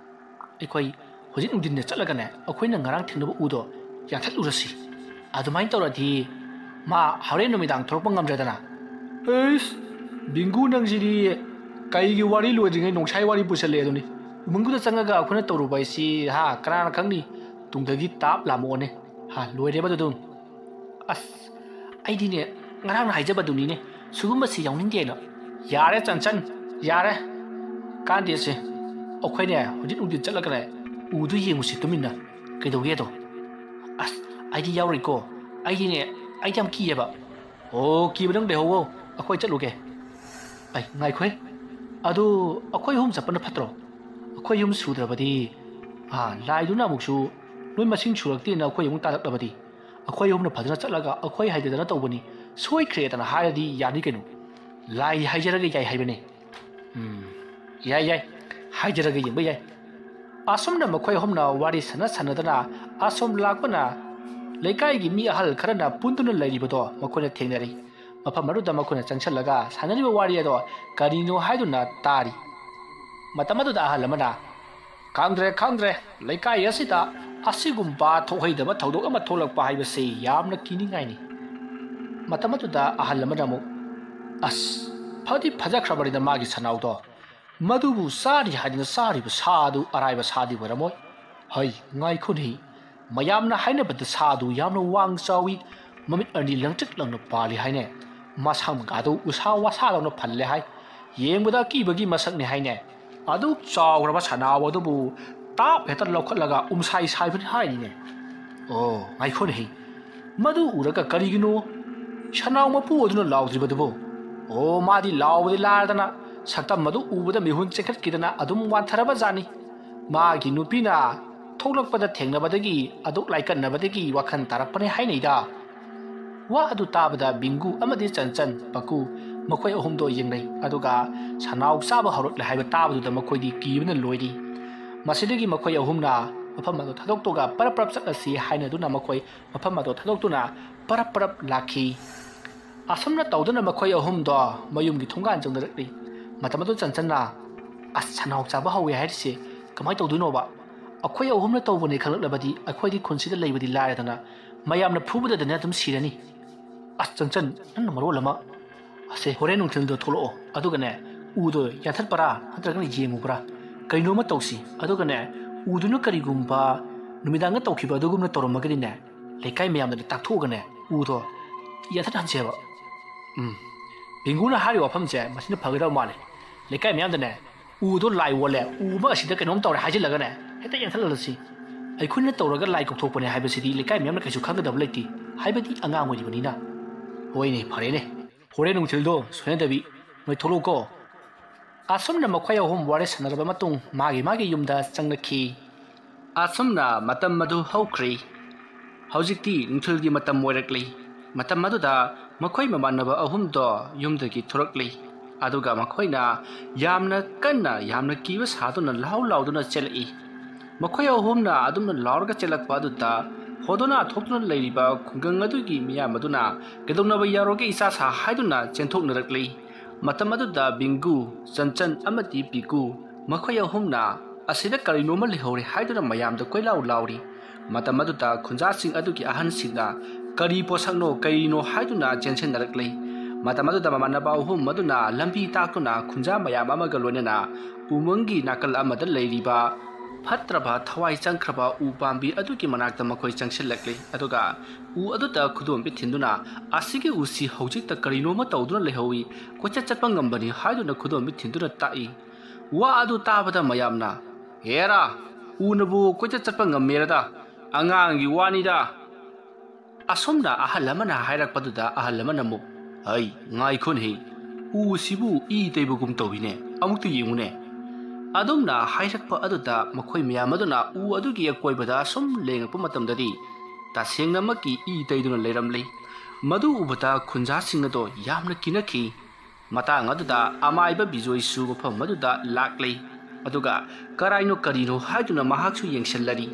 ꯑꯩꯈꯣꯏ ꯍꯧꯖꯤꯛ ꯅꯨꯡꯊꯤꯟꯗ ꯆꯠꯂꯒꯅꯦ ꯑꯩꯈꯣꯏꯅ ꯉꯔꯥꯡ ꯊꯦꯡꯅꯕ ꯎꯗꯣ ꯌꯥꯟꯊꯠꯂꯨꯔꯁꯤ ꯑꯗꯨꯃꯥꯏꯅ ꯇꯧꯔꯗꯤ ꯃꯥ ꯍꯣꯔꯦꯟ ꯅꯨꯃꯤꯗꯥꯡ ꯊꯣꯛꯂꯛꯄ ꯉꯝꯗ꯭ꯔꯦꯗꯅ ꯑꯩꯁ ꯕꯤꯡꯒꯨ ꯅꯪꯁꯤꯗꯤ ꯀꯩꯒꯤ ꯋꯥꯔꯤ ꯂꯣꯏꯗ꯭ꯔꯤꯉꯩ ꯅꯣꯡꯁꯥꯏ ꯋꯥꯔꯤ ꯄꯨꯁꯜꯂꯦ ꯑꯗꯨꯅꯤ ꯎꯃꯪꯗꯨꯗ ꯆꯪꯉꯒ ꯑꯩꯈꯣꯏꯅ ꯇꯧꯔꯨꯕ ꯍꯥꯏꯁꯤ ꯀꯅꯥꯅ ꯈꯪꯅꯤ ꯇꯨꯡꯗꯒꯤ ꯇꯥꯞ ꯂꯥꯝꯃꯛꯑꯣꯅꯦ ꯂꯣꯏꯔꯦꯕ ꯑꯗꯨꯝ ꯑꯁ ꯑꯩꯗꯤꯅꯦ ꯉꯔꯥꯡꯅ ꯍꯥꯏꯖꯕꯗꯨꯅꯤꯅꯦ ꯁꯤꯒꯨꯝꯕꯁꯤ ꯌꯥꯎꯅꯤꯡꯗꯦꯅ ꯌꯥꯔꯦ ꯆꯟꯆꯟ ꯌꯥꯔꯦ ꯀꯥꯟꯗꯦꯁꯦ ꯑꯩꯈꯣꯏꯅꯦ ꯍꯧꯖꯤꯛ ꯅꯨꯡꯊꯤꯟ ꯆꯠꯂꯒꯅꯦ ꯎꯗꯨ ꯌꯦꯡꯉꯨꯁꯤ ꯇꯨꯃꯤꯟꯅ ꯀꯩꯗꯧꯒꯦꯗꯣ ꯑꯁ ꯑꯩꯗꯤ ꯌꯥꯎꯔꯣꯏꯀꯣ ꯑꯩꯗꯤ ꯌꯥꯝ ꯀꯤꯌꯦꯕ ꯀꯤꯕ ꯅꯪ ꯂꯩꯍꯧꯋꯣ ꯑꯩꯈꯣꯏ ꯆꯠꯂꯨꯒꯦ ꯉꯥꯏꯈꯣꯏ ꯑꯗꯨ ꯑꯩꯈꯣꯏ ꯑꯍꯨꯝ ꯆꯠꯄꯅ ꯐꯠꯇ꯭ꯔꯣ ꯑꯩꯈꯣꯏ ꯌꯨꯝ ꯁꯨꯗ꯭ꯔꯕꯗꯤ ꯂꯥꯏꯗꯨꯅ ꯑꯃꯨꯛꯁꯨ ꯅꯣꯏ ꯃꯁꯤꯡ ꯁꯨꯔꯛꯇꯦꯅ ꯑꯩꯈꯣꯏ ꯑꯃꯨꯛ ꯇꯥꯔꯛꯂꯕꯗꯤ ꯑꯩꯈꯣꯏ ꯑꯍꯨꯝꯅ ꯐꯖꯅ ꯆꯠꯂꯒ ꯑꯩꯈꯣꯏ ꯍꯥꯏꯗꯗꯅ ꯇꯧꯕꯅꯤ ꯁꯣꯏꯈ꯭ꯔꯦꯗꯅ ꯍꯥꯏꯔꯗꯤ ꯌꯥꯅꯤ ꯀꯩꯅꯣ ꯂꯥꯏ ꯍꯥꯏꯖꯔꯒ ꯌꯥꯏ ꯍꯥꯏꯕꯅꯦ ꯌꯥꯏ ꯍꯥꯏꯖꯔꯒ ꯌꯦꯡꯕ ꯌꯥꯏ ꯑꯁꯨꯝꯅ ꯃꯈꯣꯏ ꯑꯍꯨꯝꯅ ꯋꯥꯔꯤ ꯁꯥꯟꯅꯗꯅ ꯑꯁꯣꯝ ꯂꯥꯛꯄꯅ ꯂꯩꯀꯥꯏꯒꯤ ꯃꯤ ꯑꯍꯜ ꯈꯔꯅ ꯄꯨꯟꯗꯨꯅ ꯂꯩꯔꯤꯕꯗꯣ ꯃꯈꯣꯏꯅ ꯊꯦꯡꯅꯔꯤ ꯃꯐꯝ ꯑꯗꯨꯗ ꯃꯈꯣꯏꯅ ꯆꯪꯁꯜꯂꯒ ꯁꯥꯟꯅꯔꯤꯕ ꯋꯥꯔꯤ ꯑꯗꯣ ꯀꯔꯤꯅꯣ ꯍꯥꯏꯗꯨꯅ ꯇꯥꯔꯤ ꯃꯇꯝ ꯑꯗꯨꯗ ꯑꯍꯜ ꯑꯃꯅ ꯈꯪꯗ꯭ꯔꯦ ꯂꯩꯀꯥꯏ ꯑꯁꯤꯗ ꯑꯁꯤꯒꯨꯝꯕ ꯊꯣꯛꯍꯩꯗꯕ ꯊꯧꯗꯣꯛ ꯑꯃ ꯊꯣꯛꯂꯛꯄ ꯍꯥꯏꯕꯁꯤ ꯌꯥꯝꯅ ꯀꯤꯅꯤꯡꯉꯥꯏꯅꯤ ꯃꯇꯝ ꯑꯗꯨꯗ ꯑꯍꯜ ꯑꯃꯅ ꯑꯃꯨꯛ ꯑꯁ ꯐꯗꯤ ꯐꯖꯈ꯭ꯔꯕꯅꯤꯅ ꯃꯥꯒꯤ ꯁꯅꯥꯎꯗꯣ ꯃꯗꯨꯕꯨ ꯆꯥꯔꯤ ꯍꯥꯏꯗꯅ ꯆꯥꯔꯤꯕ ꯁꯥꯗꯨ ꯑꯔꯥꯏꯕ ꯁꯥꯗꯤ ꯑꯣꯏꯔꯝꯃꯣꯏ ꯉꯥꯏꯈꯣꯅꯤ ꯃꯌꯥꯝꯅ ꯍꯥꯏꯅꯕꯗ ꯁꯥꯗꯨ ꯌꯥꯝꯅ ꯋꯥꯡ ꯆꯥꯎꯏ ꯃꯃꯤꯠ ꯑꯅꯤ ꯂꯪꯇ꯭ꯔꯤꯛ ꯂꯪꯅ ꯄꯥꯜꯂꯤ ꯍꯥꯏꯅꯦ ꯃꯁꯥꯃꯒꯥꯗꯨ ꯎꯁꯥ ꯋꯥꯁꯥꯗꯧꯅ ꯐꯜꯂꯦ ꯍꯥꯏ ꯌꯦꯡꯕꯗ ꯑꯀꯤꯕꯒꯤ ꯃꯁꯛꯅꯤ ꯍꯥꯏꯅꯦ ꯑꯗꯨ ꯆꯥꯎꯔꯕ ꯁꯅꯥꯎ ꯑꯗꯨꯕꯨ ꯇꯥꯞ ꯍꯦꯛꯇ ꯂꯧꯈꯠꯂꯒ ꯎꯝꯁꯥꯏ ꯁꯥꯏꯕꯅꯤ ꯍꯥꯏꯅꯤꯅꯦ ꯉꯥꯏꯈꯣꯅꯤ ꯃꯗꯨ ꯎꯔꯒ ꯀꯔꯤꯒꯤꯅꯣ ꯁꯅꯥꯎ ꯃꯄꯨ ꯑꯗꯨꯅ ꯂꯥꯎꯗ꯭ꯔꯤꯕꯗꯨꯕꯨ ꯃꯥꯗꯤ ꯂꯥꯎꯕꯗꯤ ꯂꯥꯔꯗꯅ ꯁꯛꯇꯝ ꯑꯗꯨ ꯎꯕꯗ ꯃꯤꯍꯨꯟ ꯆꯦꯟꯈꯠꯈꯤꯗꯅ ꯑꯗꯨꯝ ꯋꯥꯟꯊꯔꯕ ꯖꯥꯠꯅꯤ ꯃꯥꯒꯤ ꯅꯨꯄꯤꯅ ꯊꯣꯛꯂꯛꯄꯗ ꯊꯦꯡꯅꯕꯗꯒꯤ ꯑꯗꯨꯛ ꯂꯥꯏꯀꯠꯅꯕꯗꯒꯤ ꯋꯥꯈꯜ ꯇꯥꯔꯛꯄꯅꯦ ꯍꯥꯏꯅꯩꯗ ꯋꯥ ꯑꯗꯨ ꯇꯥꯕꯗ ꯕꯤꯡꯒꯨ ꯑꯃꯗꯤ ꯆꯟꯆꯟ ꯄꯀꯨ ꯃꯈꯣꯏ ꯑꯍꯨꯝꯗꯣ ꯌꯦꯡꯅꯩ ꯑꯗꯨꯒ ꯁꯅꯥꯎ ꯆꯥꯕ ꯍꯧꯔꯛꯂꯦ ꯍꯥꯏꯕ ꯇꯥꯕꯗꯨꯗ ꯃꯈꯣꯏꯗꯤ ꯀꯤꯕꯅ ꯂꯣꯏꯔꯤ ꯃꯁꯤꯗꯒꯤ ꯃꯈꯣꯏ ꯑꯍꯨꯝꯅ ꯃꯐꯝ ꯑꯗꯨ ꯊꯥꯗꯣꯛꯇꯨꯅ ꯄꯔꯞ ꯆꯠꯂꯁꯤ ꯍꯥꯏꯅꯗꯨꯅ ꯃꯈꯣꯏ ꯃꯐꯝ ꯑꯗꯨ ꯊꯥꯗꯣꯛꯇꯨꯅ ꯄꯔꯞ ꯂꯥꯛꯈꯤ ꯑꯁꯨꯝꯅ ꯇꯧꯗꯨꯅ ꯃꯈꯣꯏ ꯑꯍꯨꯝꯗꯣ ꯃꯌꯨꯝꯒꯤ ꯊꯣꯡꯒꯥꯟ ꯆꯪꯅꯔꯛꯂꯤ ꯃꯇꯝ ꯑꯗꯨ ꯆꯟꯆꯟꯅ ꯑꯁ ꯁꯅꯥꯎ ꯆꯥꯕ ꯍꯧꯋꯦ ꯍꯥꯏꯔꯤꯁꯦ ꯀꯃꯥꯏꯅ ꯇꯧꯗꯣꯏꯅꯣꯕ ꯑꯩꯈꯣꯏ ꯑꯍꯨꯝꯅ ꯇꯧꯕꯅꯦ ꯈꯪꯂꯛꯂꯕꯗꯤ ꯑꯩꯈꯣꯏꯗꯤ ꯈꯨꯟꯁꯤꯗ ꯂꯩꯕꯗꯤ ꯂꯥꯏꯔꯗꯅ ꯃꯌꯥꯝꯅ ꯐꯨꯕꯗꯗꯅ ꯑꯗꯨꯝ ꯁꯤꯔꯅꯤ ꯑꯁ ꯆꯟꯆꯟ ꯅꯪꯅ ꯃꯔꯣꯜ ꯑꯃ ꯍꯣꯔꯦꯟ ꯅꯨꯡꯊꯤꯜꯗꯣ ꯊꯣꯛꯂꯛꯑꯣ ꯑꯗꯨꯒꯅꯦ ꯎꯗꯣ ꯌꯥꯟꯊꯠꯄꯔꯥ ꯅꯠꯇ꯭ꯔꯒꯅ ꯌꯦꯡꯉꯨꯕ꯭ꯔꯥ ꯀꯩꯅꯣꯝꯃ ꯇꯧꯁꯤ ꯑꯗꯨꯒꯅꯦ ꯎꯗꯨꯅ ꯀꯔꯤꯒꯨꯝꯕ ꯅꯨꯃꯤꯗꯥꯡꯗ ꯇꯧꯈꯤꯕ ꯑꯗꯨꯒꯨꯝꯅ ꯇꯧꯔꯝꯃꯒꯗꯤꯅꯦ ꯂꯩꯀꯥꯏ ꯃꯌꯥꯝꯗ ꯇꯥꯛꯊꯣꯛꯑꯒꯅꯦ ꯎꯗꯣ ꯌꯥꯟꯊꯠꯍꯟꯁꯦꯕ ꯕꯤꯡꯒꯨꯅ ꯍꯥꯏꯔꯤꯕ ꯋꯥꯐꯝꯁꯦ ꯃꯁꯤꯅ ꯐꯒꯗꯕ ꯃꯥꯜꯂꯦ ꯂꯩꯀꯥꯏ ꯃꯌꯥꯝꯗꯅꯦ ꯎꯗꯣ ꯂꯥꯏ ꯑꯣꯜꯂꯦ ꯎꯕ ꯑꯁꯤꯗ ꯀꯩꯅꯣꯝ ꯇꯧꯔꯦ ꯍꯥꯏꯖꯤꯜꯂꯒꯅꯦ ꯍꯦꯛꯇ ꯌꯥꯟꯊꯠꯍꯜꯂꯁꯤ ꯑꯩꯈꯣꯏꯅ ꯇꯧꯔꯒ ꯂꯥꯏ ꯀꯧꯊꯣꯛꯄꯅꯦ ꯍꯥꯏꯕꯁꯤꯗꯤ ꯂꯩꯀꯥꯏ ꯃꯌꯥꯝꯅ ꯀꯩꯁꯨ ꯈꯪꯒꯗꯕ ꯂꯩꯇꯦ ꯍꯥꯏꯕꯗꯤ ꯑꯉꯥꯡ ꯑꯣꯏꯔꯤꯕꯅꯤꯅ ꯍꯣꯏꯅꯦ ꯐꯔꯦꯅꯦ ꯍꯣꯔꯦꯟ ꯅꯨꯡꯊꯤꯜꯗꯣ ꯁꯣꯏꯅꯗꯕꯤ ꯅꯣꯏ ꯊꯣꯛꯂꯛꯎꯀꯣ ꯑꯁꯨꯝꯅ ꯃꯈꯣꯏ ꯑꯍꯨꯝ ꯋꯥꯔꯤ ꯁꯥꯟꯅꯔꯕ ꯃꯇꯨꯡ ꯃꯥꯒꯤ ꯌꯨꯝꯗ ꯆꯪꯂꯛꯈꯤ ꯑꯁꯨꯝꯅ ꯃꯇꯝ ꯑꯗꯨ ꯍꯧꯈ꯭ꯔꯤ ꯍꯧꯖꯤꯛꯇꯤ ꯅꯨꯡꯊꯤꯜꯒꯤ ꯃꯇꯝ ꯑꯣꯏꯔꯛꯂꯤ ꯃꯇꯝ ꯑꯗꯨꯗ ꯃꯈꯣꯏ ꯃꯃꯥꯟꯅꯕ ꯑꯍꯨꯝꯗꯣ ꯌꯨꯝꯗꯒꯤ ꯊꯣꯔꯛꯂꯤ ꯑꯗꯨꯒ ꯃꯈꯣꯏꯅ ꯌꯥꯝꯅ ꯀꯟꯅ ꯌꯥꯝꯅ ꯀꯤꯕ ꯁꯥꯗꯨꯅ ꯂꯥꯎꯗꯨꯅ ꯆꯦꯜꯂꯛꯏ ꯃꯈꯣꯏ ꯑꯍꯨꯝꯅ ꯑꯗꯨꯝꯅ ꯂꯥꯎꯔꯒ ꯆꯦꯜꯂꯛꯄ ꯑꯗꯨꯗ ꯍꯣꯗꯨꯅ ꯊꯣꯛꯇꯨꯅ ꯂꯩꯔꯤꯕ ꯈꯨꯡꯒꯪ ꯑꯗꯨꯒꯤ ꯃꯤꯌꯥꯝ ꯑꯗꯨꯅ ꯀꯩꯗꯧꯅꯕ ꯌꯥꯎꯔꯒꯦ ꯏꯆꯥꯁꯥ ꯍꯥꯏꯗꯨꯅ ꯆꯦꯟꯊꯣꯛꯅꯔꯛꯂꯤ ꯃꯇꯝ ꯑꯗꯨꯗ ꯕꯤꯡꯒꯨ ꯆꯟꯆꯟ ꯑꯃꯗꯤ ꯄꯤꯀꯨ ꯃꯈꯣꯏ ꯑꯍꯨꯝꯅ ꯑꯁꯤꯗ ꯀꯔꯤꯅꯣꯝꯃ ꯂꯩꯍꯧꯔꯦ ꯍꯥꯏꯗꯨꯅ ꯃꯌꯥꯝꯗ ꯀꯣꯏꯂꯥꯎ ꯂꯥꯎꯔꯤ ꯃꯇꯝ ꯑꯗꯨꯗ ꯈꯨꯟꯖꯥꯁꯤꯡ ꯑꯗꯨꯒꯤ ꯑꯍꯟꯁꯤꯡꯅ ꯀꯔꯤ ꯄꯣꯠꯁꯛꯅꯣ ꯀꯔꯤꯅꯣ ꯍꯥꯏꯗꯨꯅ ꯆꯦꯟꯁꯤꯟꯅꯔꯛꯂꯤ ꯃꯇꯝ ꯑꯗꯨꯗ ꯃꯃꯥꯟꯅꯕ ꯑꯍꯨꯝ ꯑꯗꯨꯅ ꯂꯝꯕꯤ ꯇꯥꯛꯇꯨꯅ ꯈꯨꯟꯖꯥ ꯃꯌꯥꯝ ꯑꯃꯒ ꯂꯣꯏꯅꯅ ꯎꯃꯪꯒꯤ ꯅꯥꯀꯜ ꯑꯃꯗ ꯂꯩꯔꯤꯕ ꯐꯠꯇ꯭ꯔꯕ ꯊꯋꯥꯏ ꯆꯪꯈ꯭ꯔꯕ ꯎ ꯄꯥꯝꯕꯤ ꯑꯗꯨꯒꯤ ꯃꯅꯥꯛꯇ ꯃꯈꯣꯏ ꯆꯪꯁꯤꯜꯂꯛꯂꯤ ꯑꯗꯨꯒ ꯎ ꯑꯗꯨꯗ ꯈꯨꯗꯣꯝꯕꯤ ꯊꯤꯟꯗꯨꯅ ꯑꯁꯤꯒꯤ ꯎꯁꯤ ꯍꯧꯖꯤꯛꯇ ꯀꯔꯤꯅꯣꯝꯃ ꯇꯧꯗꯨꯅ ꯂꯩꯍꯧꯏ ꯀꯣꯏꯆꯠ ꯆꯠꯄ ꯉꯝꯕꯅꯤ ꯍꯥꯏꯗꯨꯅ ꯈꯨꯗꯣꯝꯕꯤ ꯊꯤꯟꯗꯨꯅ ꯇꯥꯛꯏ ꯋꯥ ꯑꯗꯨ ꯇꯥꯕꯗ ꯃꯌꯥꯝꯅ ꯍꯦꯔꯥ ꯎꯅꯕꯨ ꯀꯣꯏꯆꯠ ꯆꯠꯄ ꯉꯝꯃꯦꯔꯗ ꯑꯉꯥꯡꯒꯤ ꯋꯥꯅꯤꯗ ꯑꯁꯣꯝꯅ ꯑꯍꯜ ꯑꯃꯅ ꯍꯥꯏꯔꯛꯄꯗꯨꯗ ꯑꯍꯜ ꯑꯃꯅ ꯑꯃꯨꯛ ꯉꯥꯏꯈꯣꯅꯦ ꯎꯁꯤꯕꯨ ꯏ ꯇꯩꯕꯒꯨꯝ ꯇꯧꯏꯅꯦ ꯑꯃꯨꯛꯇ ꯌꯦꯡꯉꯨꯅꯦ ꯑꯗꯨꯝꯅ ꯍꯥꯏꯔꯛꯄ ꯑꯗꯨꯗ ꯃꯈꯣꯏ ꯃꯌꯥꯝ ꯑꯗꯨꯅ ꯎ ꯑꯗꯨꯒꯤ ꯑꯀꯣꯏꯕꯗ ꯁꯨꯝ ꯂꯦꯡꯉꯛꯄ ꯃꯇꯝꯗꯗꯤ ꯇꯁꯦꯡꯅꯃꯛꯀꯤ ꯏ ꯇꯩꯗꯨꯅ ꯂꯩꯔꯝꯂꯤ ꯃꯗꯨ ꯎꯕꯗ ꯈꯨꯟꯖꯥꯁꯤꯡ ꯑꯗꯣ ꯌꯥꯝꯅ ꯀꯤꯅꯈꯤ matang aduda amaiba bijoi su mafam maduda laklei aduga karaino karino haiduna mahaksu yengshallari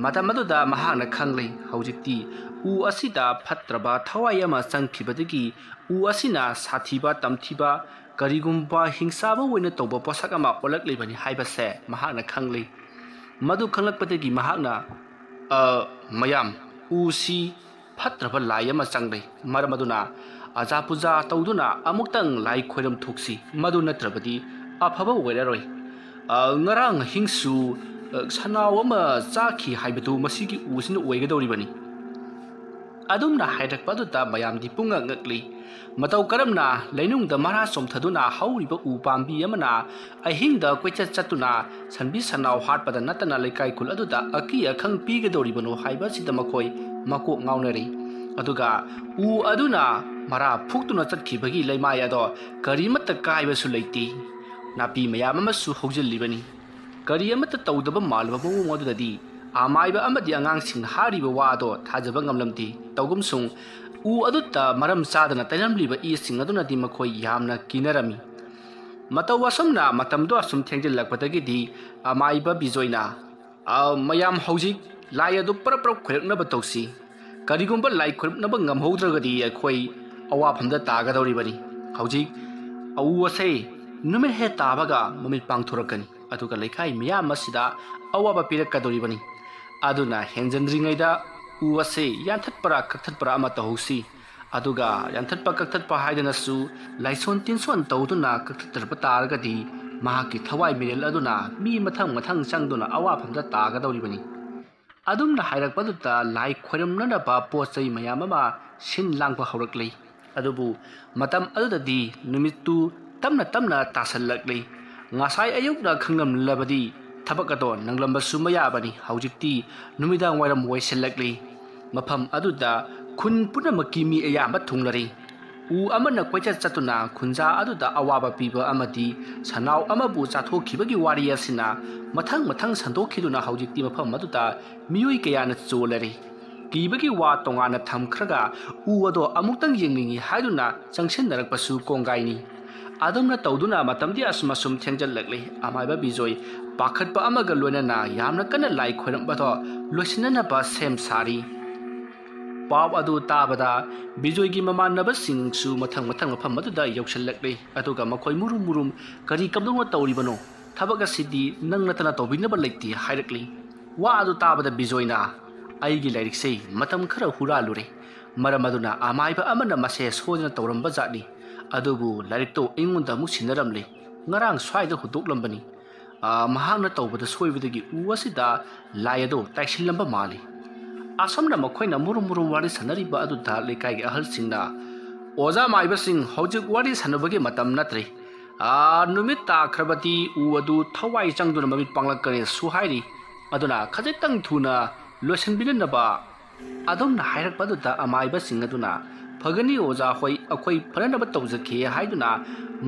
matam aduda mahakna khanglei haujikti u asida phatraba thawai ama changkhibadagi u asina sathiba tamthiba karigumba hingsaba oina toba posak ama olaklebani haibase mahakna khanglei madu khanglakpadagi mahakna mayam usi phatraba lai ama changlei maramaduna aja puja tawduna amuktang lai khoiram thuksi madu natrabadi afaba oiraroi ngarang hingsu sanaw ama chakhi haibadu masigi usina oigadoribani adumna hairakpaduta mayamdi punga ngakli matau karamna leinungda mara somthaduna hauriba u pambi amana ahingda koicha chatuna sanbi sanaw hatpada natana lekai khul aduda aki akhang pigadoribano haiba sidamakoi mako ngaunari aduga u aduna mara phuktuna chatkibagi leimai ado karimata kaibasu leiti napi mayam amasu houjillibani kari amata tawdaba malba mawong adudadi amaiba amadi angangsing hariba wado thajaba ngamlamti tawgumsung u adutta maram sadana tailamliba ising aduna di makoi yamna kinarami mataw asomna matamdo asum thengjillakpadagidi amaiba bijoina mayam houjik lai adu parapro khreknaba tawsi karigumba lai khreknaba ngamhoudragadi akhoi awaphamda tagadoribani houjik au ase numit he tabaga momit pangthorakani aduga lekai miyam asida awaba pirakadoribani aduna henjandringaida u ase yanthatpara kakthatpara ama tahusi aduga yanthatpa kakthatpa haidanasu laison tinson tawduna kakthatpa targadi mahaki thawai mirel aduna mi mathang mathang changduna awaphamda tagadoribani adumna hairakpaduta lai khoiramnana ba pochai mayamama sin langpa haurakli adubu matam adudadi numittu tamna tamna tasallakli ngasai ayukna khangnam labadi thabakado nanglambassu mayabani haujikti numidang wairam waisallakli mafam aduda khun punamaki mi ayamba thunglari u amana koicha chatuna khunja aduda awaba piba amadi sanaw amabu chathokibagi wari asina mathang mathang sandokhiduna haujikti mafam aduda miyoi kayana cholari kibagi wa tongana thamkhraga u ado amuktang yengningi haiduna changsinnarakpasu kongaini adumna tawduna matamdi asmasum thengjallakli amaiba bijoi pakhatpa amaga loinana yamna kana lai khoirambado loisinana ba sem sari paw adu tabada bijoi gi mamanaba singsu mathang mathang mafam aduda yaushallakli aduga makhoi murum murum kari kamdongna tawribano thabaga sidi nangnatana tawbinaba leiti hairakli wa adu tabada bijoina aigi lairikse matam khara huralure maramaduna amaiba amana mase sojna tawramba jatni adubu lairikto ingonda mu sinaramle ngarang swaida hudoklambani mahakna tawbada soibadagi uwasida layado taiksilamba mali asamna makhoina murum murum wari sanariba aduda lekai gi ahalsingna oja maibasing hojik wari sanabagi matam natre numit takhrabati uadu thawai changduna mamit panglakare suhairi aduna khajitang thuna loisanbinaba adumna hairakpaduda amaibasing aduna phagani oja hoi akhoi pharanaba tawjakhe haiduna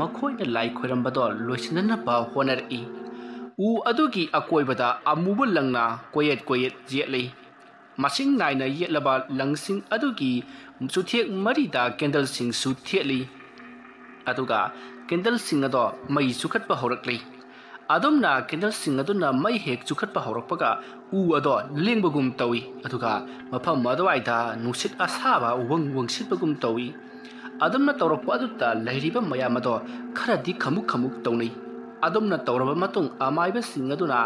makhoina lai khoirambado loisinanaba honari u adugi akoibada amubu langna koyet jetlei masing naina yetlaba langsing adugi chuthek marida candle sing su theli aduga candle sing ado mai sukhatpa horakli adumna candle sing aduna mai hek chukhatpa horakpaga u ado lengbagum tawi aduga mafam adwaida nusit asaba wang sitbagum tawi adumna tawrakpa aduta lairiba mayam ado kharadi khamuk tawnai adumna tawraba matung amaiba sing aduna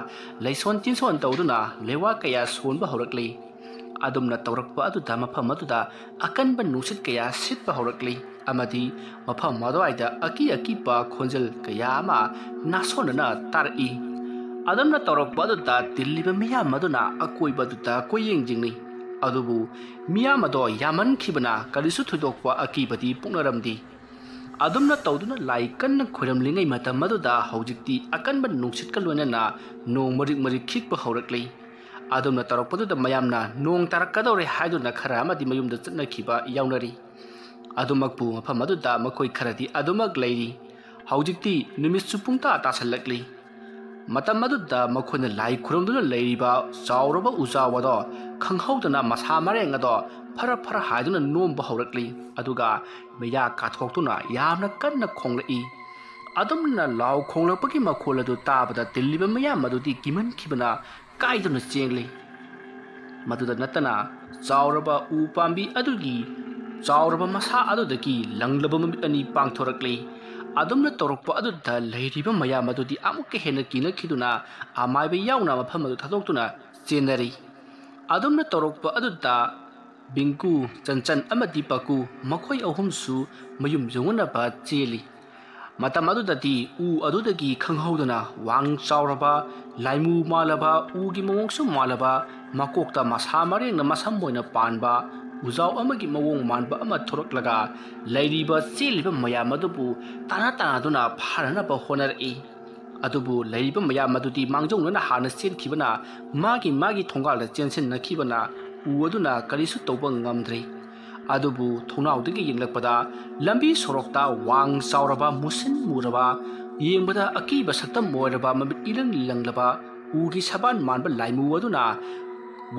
laison tinson tawduna lewa kaya sonba horakli adumna tawrakpa aduta mafam aduda akanba nusit kaya sitba horakli amadi mafam adwaida aki pa khonjal kaya ama nasonana tarai adamna tawrakpa aduta tilliba miyam aduna akoiba aduta koyeng jingni adubu miyam ado yaman khibana kalisu thudokpa akibadi puknaramdi adumna tawduna lai kanna khoiramlingai matam aduda haujikti akanba nungsit kalonana nong marik khikpa haurakli adumna tawrakpa aduda mayamna nong tarakadore haiduna khara amadi mayumda chatna khiba yaunari adumakpu mafam aduda makoi kharadi adumak leiri haujikti numit supungta tasallakli matam aduda makhona lai khurumduna leiriba chauraba ujawado khanghaudana masa mareng ado ꯐꯔ ꯍꯥꯏꯗꯨꯅ ꯅꯣꯝꯕ ꯍꯧꯔꯛꯂꯤ ꯑꯗꯨꯒ ꯃꯌꯥ ꯀꯥꯊꯣꯛꯇꯨꯅ ꯌꯥꯝꯅ ꯀꯟꯅ ꯈꯣꯡꯂꯛꯏ ꯑꯗꯨꯝꯅ ꯂꯥꯎ ꯈꯣꯡꯂꯛꯄꯒꯤ ꯃꯈꯣꯜ ꯑꯗꯨ ꯇꯥꯕꯗ ꯇꯤꯜꯂꯤꯕ ꯃꯌꯥꯝ ꯑꯗꯨꯗꯤ ꯀꯤꯃꯟꯈꯤꯕꯅ ꯀꯥꯏꯗꯨꯅ ꯆꯦꯡꯂꯤ ꯃꯗꯨꯗ ꯅꯠꯇꯅ ꯆꯥꯎꯔꯕ ꯎ ꯄꯥꯝꯕꯤ ꯑꯗꯨꯒꯤ ꯆꯥꯎꯔꯕ ꯃꯁꯥ ꯑꯗꯨꯗꯒꯤ ꯂꯪꯂꯕ ꯃꯃꯤꯠ ꯑꯅꯤ ꯄꯥꯡꯊꯣꯔꯛꯂꯤ ꯑꯗꯨꯝꯅ ꯇꯧꯔꯛꯄ ꯑꯗꯨꯗ ꯂꯩꯔꯤꯕ ꯃꯌꯥꯝ ꯑꯗꯨꯗꯤ ꯑꯃꯨꯛꯀ ꯍꯦꯟꯅ ꯀꯤꯅꯈꯤꯗꯨꯅ ꯑꯃꯥꯏꯕ ꯌꯥꯎꯅ ꯃꯐꯝ ꯑꯗꯨ ꯊꯥꯗꯣꯛꯇꯨꯅ ꯆꯦꯟꯅꯔꯤ ꯑꯗꯨꯝꯅ ꯇꯧꯔꯛꯄ ꯑꯗꯨꯗ ꯕꯤꯡꯀꯨ ꯆꯟꯆꯟ ꯑꯃꯗꯤ ꯄꯀꯨ ꯃꯈꯣꯏ ꯑꯍꯨꯝꯁꯨ ꯃꯌꯨꯝ ꯌꯧꯅꯅꯕ ꯆꯦꯜꯂꯤ ꯃꯇꯝ ꯑꯗꯨꯗꯗꯤ ꯎ ꯑꯗꯨꯗꯒꯤ ꯈꯪꯍꯧꯗꯅ ꯋꯥꯡ ꯆꯥꯎꯔꯕ ꯂꯥꯏꯃꯨ ꯃꯥꯜꯂꯕ ꯎꯒꯤ ꯃꯑꯣꯡꯁꯨ ꯃꯥꯜꯂꯕ ꯃꯀꯣꯛꯇ ꯃꯁꯥ ꯃꯔꯦꯡꯅ ꯃꯁꯝ ꯑꯣꯏꯅ ꯄꯥꯟꯕ ꯎꯖꯥꯎ ꯑꯃꯒꯤ ꯃꯑꯣꯡ ꯃꯥꯟꯕ ꯑꯃ ꯊꯣꯔꯛꯂꯒ ꯂꯩꯔꯤꯕ ꯆꯦꯜꯂꯤꯕ ꯃꯌꯥꯝ ꯑꯗꯨꯕꯨ ꯇꯥꯟꯅꯗꯨꯅ ꯐꯥꯅꯅꯕ ꯍꯣꯠꯅꯔꯛꯏ ꯑꯗꯨꯕꯨ ꯂꯩꯔꯤꯕ ꯃꯌꯥꯝ ꯑꯗꯨꯗꯤ ꯃꯥꯡꯖꯧꯅꯅ ꯍꯥꯟꯅ ꯆꯦꯟꯈꯤꯕꯅ ꯃꯥꯒꯤ ꯊꯣꯡꯒꯥꯜꯗ ꯆꯦꯟꯁꯤꯟꯅꯈꯤꯕꯅ ꯎ ꯑꯗꯨꯅ ꯀꯔꯤꯁꯨ ꯇꯧꯕ ꯉꯝꯗ꯭ꯔꯤ ꯑꯗꯨꯕꯨ ꯊꯣꯡꯅꯥꯎꯗꯒꯤ ꯌꯦꯡꯂꯛꯄꯗ ꯂꯝꯕꯤ ꯁꯣꯔꯣꯛꯇ ꯋꯥꯡ ꯆꯥꯎꯔꯕ ꯃꯨꯁꯤꯟ ꯃꯨꯔꯕ ꯌꯦꯡꯕꯗ ꯑꯀꯤꯕ ꯁꯛꯇꯝ ꯑꯣꯏꯔꯕ ꯃꯃꯤꯠ ꯏꯔꯪ ꯂꯪꯂꯕ ꯎꯒꯤ ꯁꯕꯥꯟ ꯃꯥꯟꯕ ꯂꯥꯏꯃꯨ ꯑꯗꯨꯅ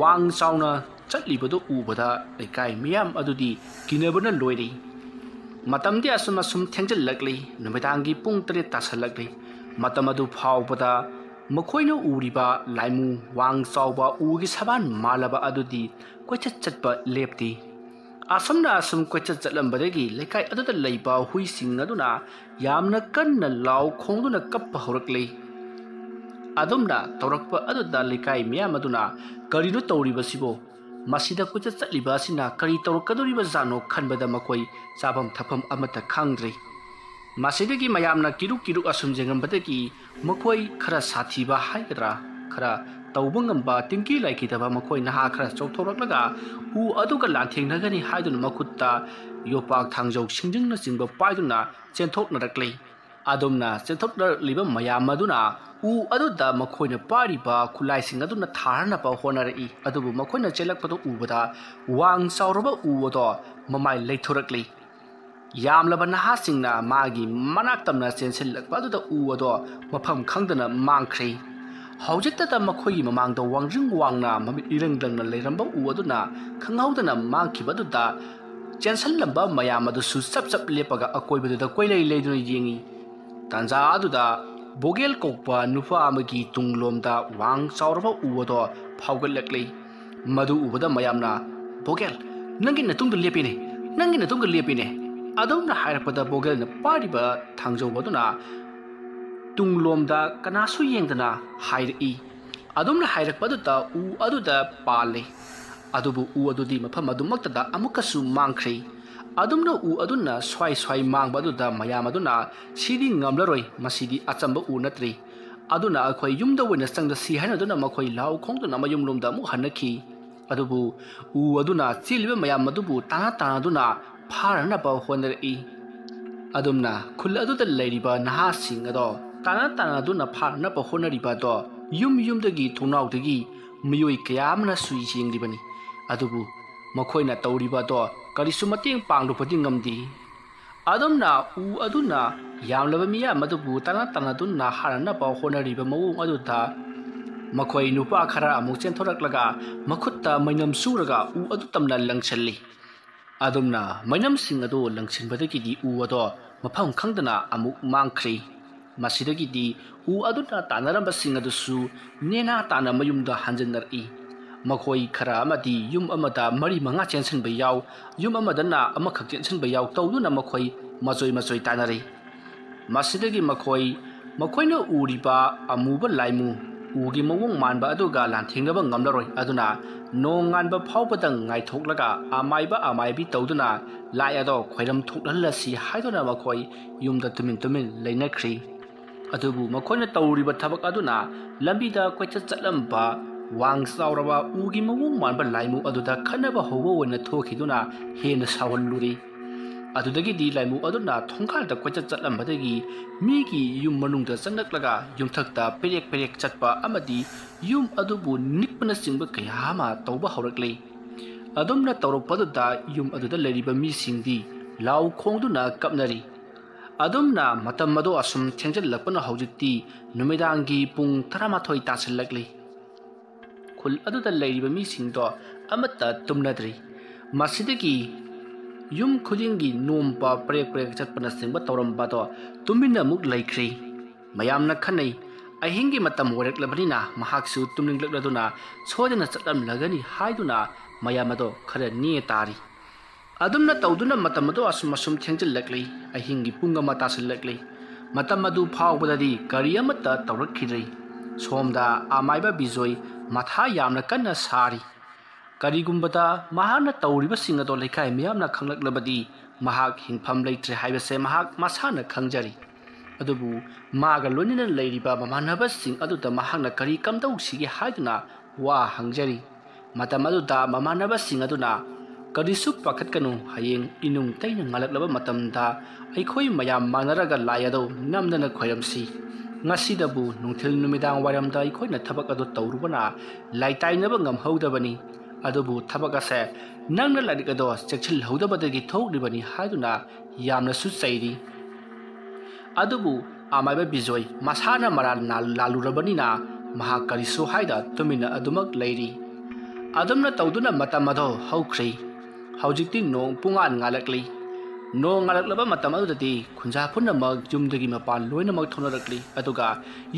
ꯋꯥꯡ ꯆꯥꯎꯅ ꯆꯠꯂꯤꯕꯗꯨ ꯎꯕꯗ ꯂꯩꯀꯥꯏ ꯃꯤꯌꯥꯝ ꯑꯗꯨꯗꯤ ꯀꯤꯅꯕꯅ ꯂꯣꯏꯔꯤ ꯃꯇꯝꯗꯤ ꯑꯁꯨꯝ ꯊꯦꯡꯖꯤꯜꯂꯛꯂꯤ ꯅꯨꯃꯤꯗꯥꯡꯒꯤ ꯄꯨꯡ 7 ꯇꯥꯁꯜꯂꯛꯂꯤ ꯃꯇꯝ ꯑꯗꯨ ꯐꯥꯎꯕꯗ ꯃꯈꯣꯏꯅ ꯎꯔꯤꯕ ꯂꯥꯏꯃꯨ ꯋꯥꯡ ꯆꯥꯎꯕ ꯎꯒꯤ ꯁꯕꯥꯟ ꯃꯥꯜꯂꯕ ꯑꯗꯨꯗꯤ ꯀꯣꯏꯆꯠ ꯆꯠꯄ ꯂꯦꯞꯇꯦ ꯑꯁꯨꯝ ꯀꯣꯏꯆꯠ ꯆꯠꯂꯝꯕꯗꯒꯤ ꯂꯩꯀꯥꯏ ꯑꯗꯨꯗ ꯂꯩꯕ ꯍꯨꯏꯁꯤꯡ ꯑꯗꯨꯅ ꯌꯥꯝꯅ ꯀꯟꯅ ꯂꯥꯎ ꯈꯣꯡꯗꯨꯅ ꯀꯞꯄ ꯍꯧꯔꯛꯂꯤ ꯑꯗꯨꯝꯅ ꯇꯧꯔꯛꯄ ꯑꯗꯨꯗ ꯂꯩꯀꯥꯏ ꯃꯤꯌꯥꯝ ꯑꯗꯨꯅ ꯀꯔꯤꯅꯣ ꯇꯧꯔꯤꯕꯁꯤꯕꯣ ꯃꯁꯤꯗ ꯀꯣꯏꯆꯠ ꯆꯠꯂꯤꯕ ꯑꯁꯤꯅ ꯀꯔꯤ ꯇꯧꯔꯛꯀꯗꯧꯔꯤꯕꯖꯥꯠꯅꯣ ꯈꯟꯕꯗ ꯃꯈꯣꯏ ꯆꯥꯐꯝ ꯊꯛꯐꯝ ꯑꯃꯠꯇ ꯈꯪꯗ꯭ꯔꯤ ꯃꯁꯤꯗꯒꯤ ꯃꯌꯥꯝꯅ ꯀꯤꯔꯨꯛ ꯑꯁꯨꯝ ꯌꯦꯡꯉꯝꯕꯗꯒꯤ ꯃꯈꯣꯏ ꯈꯔ ꯁꯥꯊꯤꯕ ꯍꯥꯏꯒꯗ꯭ꯔꯥ ꯈꯔ ꯇꯧꯕ ꯉꯝꯕ ꯇꯤꯡꯀꯤ ꯂꯥꯏꯈꯤꯗꯕ ꯃꯈꯣꯏ ꯅꯍꯥ ꯈꯔ ꯆꯣꯡꯊꯣꯔꯛꯂꯒ ꯎ ꯑꯗꯨꯒ ꯂꯥꯟꯊꯦꯡꯅꯒꯅꯤ ꯍꯥꯏꯗꯨꯅ ꯃꯈꯨꯠꯇ ꯌꯣꯄꯥꯛ ꯊꯥꯡꯖꯧ ꯁꯤꯡꯖꯪꯅꯆꯤꯡꯕ ꯄꯥꯏꯗꯨꯅ ꯆꯦꯟꯊꯣꯛꯅꯔꯛꯂꯤ ꯑꯗꯨꯝꯅ ꯆꯦꯟꯊꯣꯛꯅꯔꯛꯂꯤꯕ ꯃꯌꯥꯝ ꯑꯗꯨꯅ ꯎ ꯑꯗꯨꯗ ꯃꯈꯣꯏꯅ ꯄꯥꯏꯔꯤꯕ ꯈꯨꯠꯂꯥꯏꯁꯤꯡ ꯑꯗꯨꯅ ꯊꯥꯔꯅꯕ ꯍꯣꯠꯅꯔꯛꯏ ꯑꯗꯨꯕꯨ ꯃꯈꯣꯏꯅ ꯆꯦꯜꯂꯛꯄꯗꯨ ꯎꯕꯗ ꯋꯥꯡ ꯆꯥꯎꯔꯕ ꯎ ꯑꯗꯣ ꯃꯃꯥꯏ ꯂꯩꯊꯣꯔꯛꯂꯤ ꯌꯥꯝꯂꯕ ꯅꯍꯥꯁꯤꯡꯅ ꯃꯥꯒꯤ ꯃꯅꯥꯛ ꯇꯝꯅ ꯆꯦꯟꯁꯤꯜꯂꯛꯄ ꯑꯗꯨꯗ ꯎ ꯑꯗꯣ ꯃꯐꯝ ꯈꯪꯗꯅ ꯃꯥꯡꯈ꯭ꯔꯦ ꯍꯧꯖꯤꯛꯇꯗ ꯃꯈꯣꯏꯒꯤ ꯃꯃꯥꯡꯗ ꯋꯥꯡꯖꯤꯡ ꯋꯥꯡꯅ ꯃꯃꯤꯠ ꯏꯔꯪ ꯂꯪꯅ ꯂꯩꯔꯝꯕ ꯎ ꯑꯗꯨꯅ ꯈꯪꯍꯧꯗꯅ ꯃꯥꯡꯈꯤꯕ ꯑꯗꯨꯗ ꯆꯦꯟꯁꯤꯜꯂꯝꯕ ꯃꯌꯥꯝ ꯑꯗꯨꯁꯨ ꯆꯞ ꯂꯦꯞꯄꯒ ꯑꯀꯣꯏꯕꯗꯨꯗ ꯀꯣꯏꯂꯩ ꯂꯩꯗꯨꯅ ꯌꯦꯡꯉꯤ ꯇꯥꯟꯖꯥ ꯑꯗꯨꯗ ꯕꯣꯒꯦꯜ ꯀꯧꯕ ꯅꯨꯄꯥ ꯑꯃꯒꯤ ꯇꯨꯡꯂꯣꯝꯗ ꯋꯥꯡ ꯆꯥꯎꯔꯕ ꯎ ꯑꯗꯣ ꯐꯥꯎꯒꯠꯂꯛꯂꯤ ꯃꯗꯨ ꯎꯕꯗ ꯃꯌꯥꯝꯅ ꯕꯣꯒꯦꯜ ꯅꯪꯒꯤ ꯅꯇꯨꯡꯗ ꯂꯦꯞꯄꯤꯅꯦ ꯑꯗꯨꯝꯅ ꯍꯥꯏꯔꯛꯄꯗ ꯕꯣꯒꯦꯜꯅ ꯄꯥꯏꯔꯤꯕ ꯊꯥꯡꯖꯧ ꯑꯗꯨꯅ ꯇꯨꯡꯂꯣꯝꯗ ꯀꯅꯥꯁꯨ ꯌꯦꯡꯗꯅ ꯍꯥꯏꯔꯛꯏ ꯑꯗꯨꯝꯅ ꯍꯥꯏꯔꯛꯄ ꯑꯗꯨꯗ ꯎ ꯑꯗꯨꯗ ꯄꯥꯜꯂꯤ ꯑꯗꯨꯕꯨ ꯎ ꯑꯗꯨꯗꯤ ꯃꯐꯝ ꯑꯗꯨꯃꯛꯇꯗ ꯑꯃꯨꯛꯀꯁꯨ ꯃꯥꯡꯈ꯭ꯔꯦ ꯑꯗꯨꯝꯅ ꯎ ꯑꯗꯨꯅ ꯁ꯭ꯋꯥꯏ ꯃꯥꯡꯕ ꯑꯗꯨꯗ ꯃꯌꯥꯝ ꯑꯗꯨꯅ ꯁꯤꯗꯤ ꯉꯝꯂꯔꯣꯏ ꯃꯁꯤꯗꯤ ꯑꯆꯝꯕ ꯎ ꯅꯠꯇ꯭ꯔꯤ ꯑꯗꯨꯅ ꯑꯩꯈꯣꯏ ꯌꯨꯝꯗ ꯑꯣꯏꯅ ꯆꯪꯗꯁꯤ ꯍꯥꯏꯅꯗꯨꯅ ꯃꯈꯣꯏ ꯂꯥꯎ ꯈꯣꯡꯗꯨꯅ ꯃꯌꯨꯝꯂꯣꯝꯗ ꯑꯃꯨꯛ ꯍꯟꯅꯈꯤ ꯑꯗꯨꯕꯨ ꯎ ꯑꯗꯨꯅ ꯆꯦꯜꯂꯤꯕ ꯃꯌꯥꯝ ꯑꯗꯨꯕꯨ ꯇꯥꯟꯅꯗꯨꯅ ꯐꯥꯅꯅꯕ ꯍꯣꯠꯅꯔꯛꯏ ꯑꯗꯨꯝꯅ ꯈꯨꯜ ꯑꯗꯨꯗ ꯂꯩꯔꯤꯕ ꯅꯍꯥꯁꯤꯡ ꯑꯗꯣ ꯇꯥꯟꯅꯗꯨꯅ ꯐꯥꯅꯅꯕ ꯍꯣꯠꯅꯔꯤꯕ ꯑꯗꯣ ꯌꯨꯝꯗꯒꯤ ꯊꯣꯡꯅꯥꯎꯗꯒꯤ ꯃꯤꯑꯣꯏ ꯀꯌꯥ ꯑꯃꯅꯁꯨ ꯌꯦꯡꯂꯤꯕꯅꯤ ꯑꯗꯨꯕꯨ ꯃꯈꯣꯏꯅ ꯇꯧꯔꯤꯕ ꯑꯗꯣ ꯀꯔꯤꯁꯨ ꯃꯇꯦꯡ ꯄꯥꯡꯂꯨꯕꯗꯤ ꯉꯝꯗꯦ ꯑꯗꯨꯝꯅ ꯎ ꯑꯗꯨꯅ ꯌꯥꯝꯂꯕ ꯃꯤꯌꯥꯝ ꯑꯗꯨꯕు ꯇꯥꯟꯅꯗꯨꯅ ꯍꯥꯠꯅꯅꯕ ꯍꯣꯠꯅꯔꯤꯕ ꯃꯑꯣꯡ ꯑꯗꯨꯗ ꯃꯈꯣꯏ ꯅꯨꯄꯥ ꯈꯔ ꯑꯃꯨꯛ ꯆꯦꯟꯊꯣꯔꯛꯂꯒ ꯃꯈꯨꯠꯇ ꯃꯩꯅꯝ ꯁꯨꯔꯒ ꯎ ꯑꯗꯨ ꯇꯝꯅ ꯂꯪꯁꯤꯜꯂꯤ ꯑꯗꯨꯝꯅ ꯃꯩꯅꯝꯁꯤꯡ ꯑꯗꯨ ꯂꯪꯁꯤꯟꯕꯗꯒꯤꯗꯤ ꯎ ꯑꯗꯣ ꯃꯐꯝ ꯈꯪꯗꯅ ꯑꯃꯨꯛ ꯃꯥꯡꯈ꯭ꯔꯦ ꯃꯁꯤꯗꯒꯤꯗꯤ ꯎ ꯑꯗꯨꯅ ꯇꯥꯟꯅꯔꯝꯕꯁꯤꯡ ꯑꯗꯨꯁꯨ ꯅꯦꯅꯥ ꯇꯥꯅ ꯃꯌꯨꯝꯗ ꯍꯟꯖꯤꯟꯅꯔꯛꯏ ꯃꯈꯣꯏ ꯈꯔ ꯑꯃꯗꯤ ꯌꯨꯝ ꯑꯃꯗ 4-5 ꯆꯦꯟꯁꯤꯟꯕ ꯌꯥꯎ ꯌꯨꯝ ꯑꯃꯗꯅ ꯑꯃꯈꯛ ꯆꯦꯟꯁꯤꯟꯕ ꯌꯥꯎ ꯇꯧꯗꯨꯅ ꯃꯈꯣꯏ ꯃꯆꯣꯏ ꯇꯥꯟꯅꯔꯤ ꯃꯁꯤꯗꯒꯤ ꯃꯈꯣꯏꯅ ꯎꯔꯤꯕ ꯑꯃꯨꯕ ꯂꯥꯏꯃꯨ ꯎꯒꯤ ꯃꯑꯣꯡ ꯃꯥꯟꯕ ꯑꯗꯨꯒ ꯂꯥꯟꯊꯦꯡꯅꯕ ꯉꯝꯂꯔꯣꯏ ꯑꯗꯨꯅ ꯅꯣꯡ ꯉꯥꯟꯕ ꯐꯥꯎꯕꯗꯪ ꯉꯥꯏꯊꯣꯛꯂꯒ ꯑꯃꯥꯏꯕꯤ ꯇꯧꯗꯨꯅ ꯂꯥꯏ ꯑꯗꯣ ꯈꯣꯏꯔꯝ ꯊꯣꯛꯍꯜꯂꯁꯤ ꯍꯥꯏꯗꯨꯅ ꯃꯈꯣꯏ ꯌꯨꯝꯗ ꯇꯨꯃꯤꯟ ꯂꯩꯅꯈ꯭ꯔꯤ ꯑꯗꯨꯕꯨ ꯃꯈꯣꯏꯅ ꯇꯧꯔꯤꯕ ꯊꯕꯛ ꯑꯗꯨꯅ ꯂꯝꯕꯤꯗ ꯀꯣꯏꯆꯠ ꯆꯠꯂꯝꯕ ꯋꯥꯡ ꯆꯥꯎꯔꯕ ꯎꯒꯤ ꯃꯑꯣꯡ ꯃꯥꯟꯕ ꯂꯥꯏꯃꯨ ꯑꯗꯨꯗ ꯈꯟꯅꯕ ꯍꯧꯕ ꯑꯣꯏꯅ ꯊꯣꯛꯈꯤꯗꯨꯅ ꯍꯦꯟꯅ ꯁꯥꯎꯍꯜꯂꯨꯔꯤ ꯑꯗꯨꯗꯒꯤꯗꯤ ꯂꯥꯏꯃꯨ ꯑꯗꯨꯅ ꯊꯣꯡꯒꯥꯜꯗ ꯀꯣꯏꯆꯠ ꯆꯠꯂꯝꯕꯗꯒꯤ ꯃꯤꯒꯤ ꯌꯨꯝ ꯃꯅꯨꯡꯗ ꯆꯪꯂꯛꯂꯒ ꯌꯨꯝꯊꯛꯇ ꯄꯦꯔꯦꯛ ꯆꯠꯄ ꯑꯃꯗꯤ ꯌꯨꯝ ꯑꯗꯨꯕꯨ ꯅꯤꯛꯄꯅꯆꯤꯡꯕ ꯀꯌꯥ ꯑꯃ ꯇꯧꯕ ꯍꯧꯔꯛꯂꯤ ꯑꯗꯨꯝꯅ ꯇꯧꯔꯛꯄꯗꯨꯗ ꯌꯨꯝ ꯑꯗꯨꯗ ꯂꯩꯔꯤꯕ ꯃꯤꯁꯤꯡꯗꯤ ꯂꯥꯎ ꯈꯣꯡꯗꯨꯅ ꯀꯞꯅꯔꯤ ꯑꯗꯨꯝꯅ ꯃꯇꯝ ꯑꯗꯨ ꯑꯁꯨꯝ ꯊꯦꯡꯖꯤꯜꯂꯛꯄꯅ ꯍꯧꯖꯤꯛꯇꯤ ꯅꯨꯃꯤꯗꯥꯡꯒꯤ ꯄꯨꯡ 12 ꯇꯥꯁꯜꯂꯛꯂꯤ ꯈꯨꯜ ꯑꯗꯨꯗ ꯂꯩꯔꯤꯕ ꯃꯤꯁꯤꯡꯗꯣ ꯑꯃꯠꯇ ꯇꯨꯝꯅꯗ꯭ꯔꯤ ꯃꯁꯤꯗꯒꯤ ꯌꯨꯝ ꯈꯨꯗꯤꯡꯒꯤ ꯅꯣꯝꯕ ꯄ꯭ꯔꯦꯛ ꯄ꯭ꯔꯦꯛ ꯆꯠꯄꯅꯆꯤꯡꯕ ꯇꯧꯔꯝꯕꯗꯣ ꯇꯨꯃꯤꯟꯅ ꯑꯃꯨꯛ ꯂꯩꯈ꯭ꯔꯦ꯫ ꯃꯌꯥꯝꯅ ꯈꯟꯅꯩ ꯑꯍꯤꯡꯒꯤ ꯃꯇꯝ ꯑꯣꯏꯔꯛꯂꯕꯅꯤꯅ ꯃꯍꯥꯛꯁꯨ ꯇꯨꯝꯅꯤꯡꯂꯛꯂꯗꯨꯅ ꯁꯣꯏꯗꯅ ꯆꯠꯂꯝꯂꯒꯅꯤ ꯍꯥꯏꯗꯨꯅ ꯃꯌꯥꯝ ꯑꯗꯣ ꯈꯔ ꯅꯦ ꯇꯥꯔꯤ꯫ ꯑꯗꯨꯝꯅ ꯇꯧꯗꯨꯅ ꯃꯇꯝ ꯑꯗꯣ ꯑꯁꯨꯝ ꯊꯦꯡꯖꯤꯜꯂꯛꯂꯤ꯫ ꯑꯍꯤꯡꯒꯤ ꯄꯨꯡ 1 ꯇꯥꯁꯤꯜꯂꯛꯂꯤ꯫ ꯃꯇꯝ ꯑꯗꯨ ꯐꯥꯎꯕꯗꯗꯤ ꯀꯔꯤ ꯑꯃꯠꯇ ꯇꯧꯔꯛꯈꯤꯗ꯭ꯔꯦ꯫ ꯁꯣꯝꯗ ꯑꯃꯥꯏꯕ ꯕꯤꯖꯣꯏ ꯃꯊꯥ ꯌꯥꯝꯅ ꯀꯟꯅ ꯁꯥꯔꯤ꯫ ꯀꯔꯤꯒꯨꯝꯕꯗ ꯃꯍꯥꯛꯅ ꯇꯧꯔꯤꯕꯁꯤꯡ ꯑꯗꯣ ꯂꯩꯀꯥꯏ ꯃꯤꯌꯥꯝꯅ ꯈꯪꯂꯛꯂꯕꯗꯤ ꯃꯍꯥꯛ ꯍꯤꯡꯐꯝ ꯂꯩꯇ꯭ꯔꯦ ꯍꯥꯏꯕꯁꯦ ꯃꯍꯥꯛ ꯃꯁꯥꯅ ꯈꯪꯖꯔꯤ꯫ ꯑꯗꯨꯕꯨ ꯃꯥꯒ ꯂꯣꯏꯅꯅ ꯂꯩꯔꯤꯕ ꯃꯃꯥꯟꯅꯕꯁꯤꯡ ꯑꯗꯨꯗ ꯃꯍꯥꯛꯅ ꯀꯔꯤ ꯀꯝꯗꯧꯁꯤꯒꯦ ꯍꯥꯏꯗꯨꯅ ꯋꯥ ꯍꯪꯖꯔꯤ꯫ ꯃꯇꯝ ꯑꯗꯨꯗ ꯃꯃꯥꯟꯅꯕꯁꯤꯡ ꯑꯗꯨꯅ ꯀꯔꯤꯁꯨ ꯄꯥꯈꯠꯀꯅꯨ, ꯍꯌꯦꯡ ꯏꯅꯨꯡ ꯇꯩꯅ ꯉꯥꯜꯂꯛꯂꯕ ꯃꯇꯝꯗ ꯑꯩꯈꯣꯏ ꯃꯌꯥꯝ ꯃꯥꯟꯅꯔꯒ ꯂꯥꯏ ꯑꯗꯨ ꯅꯝꯗꯅ ꯈꯣꯏꯔꯝꯁꯤ꯫ ꯉꯁꯤꯗꯕꯨ ꯅꯨꯡꯊꯤꯜ ꯅꯨꯃꯤꯗꯥꯡ ꯋꯥꯏꯔꯝꯗ ꯑꯩꯈꯣꯏꯅ ꯊꯕꯛ ꯑꯗꯨ ꯇꯧꯔꯨꯕꯅ ꯂꯥꯏꯇꯥꯏꯅꯕ ꯉꯝꯍꯧꯗꯕꯅꯤ꯫ ꯑꯗꯨꯕꯨ ꯊꯕꯛ ꯑꯁꯦ ꯅꯪꯅ ꯂꯥꯏꯔꯤꯛ ꯑꯗꯣ ꯆꯦꯛꯁꯤꯜꯍꯧꯗꯕꯗꯒꯤ ꯊꯣꯛꯂꯤꯕꯅꯤ ꯍꯥꯏꯗꯨꯅ ꯌꯥꯝꯅꯁꯨ ꯆꯩꯔꯤ꯫ ꯑꯗꯨꯕꯨ ꯑꯃꯥꯏꯕ ꯕꯤꯖꯣꯏ ꯃꯁꯥꯅ ꯃꯔꯥꯜ ꯂꯥꯜꯂꯨꯔꯕꯅꯤꯅ ꯃꯍꯥꯛ ꯀꯔꯤꯁꯨ ꯍꯥꯏꯗ ꯇꯨꯃꯤꯟꯅ ꯑꯗꯨꯃꯛ ꯂꯩꯔꯤ꯫ ꯑꯗꯨꯝꯅ ꯇꯧꯗꯨꯅ ꯃꯇꯝ ꯑꯗꯣ ꯍꯧꯈ꯭ꯔꯦ꯫ ꯍꯧꯖꯤꯛꯇꯤ ꯅꯣꯡ ꯄꯨꯡꯉꯥꯟ ꯉꯥꯜꯂꯛꯂꯤ꯫ ꯅꯣꯡ ꯉꯥꯜꯂꯛꯂꯕ ꯃꯇꯝ ꯑꯗꯨꯗꯗꯤ ꯈꯨꯟꯖꯥ ꯄꯨꯝꯅꯃꯛ ꯌꯨꯝꯗꯒꯤ ꯃꯄꯥꯟ ꯂꯣꯏꯅꯃꯛ ꯊꯣꯛꯅꯔꯛꯂꯤ꯫ ꯑꯗꯨꯒ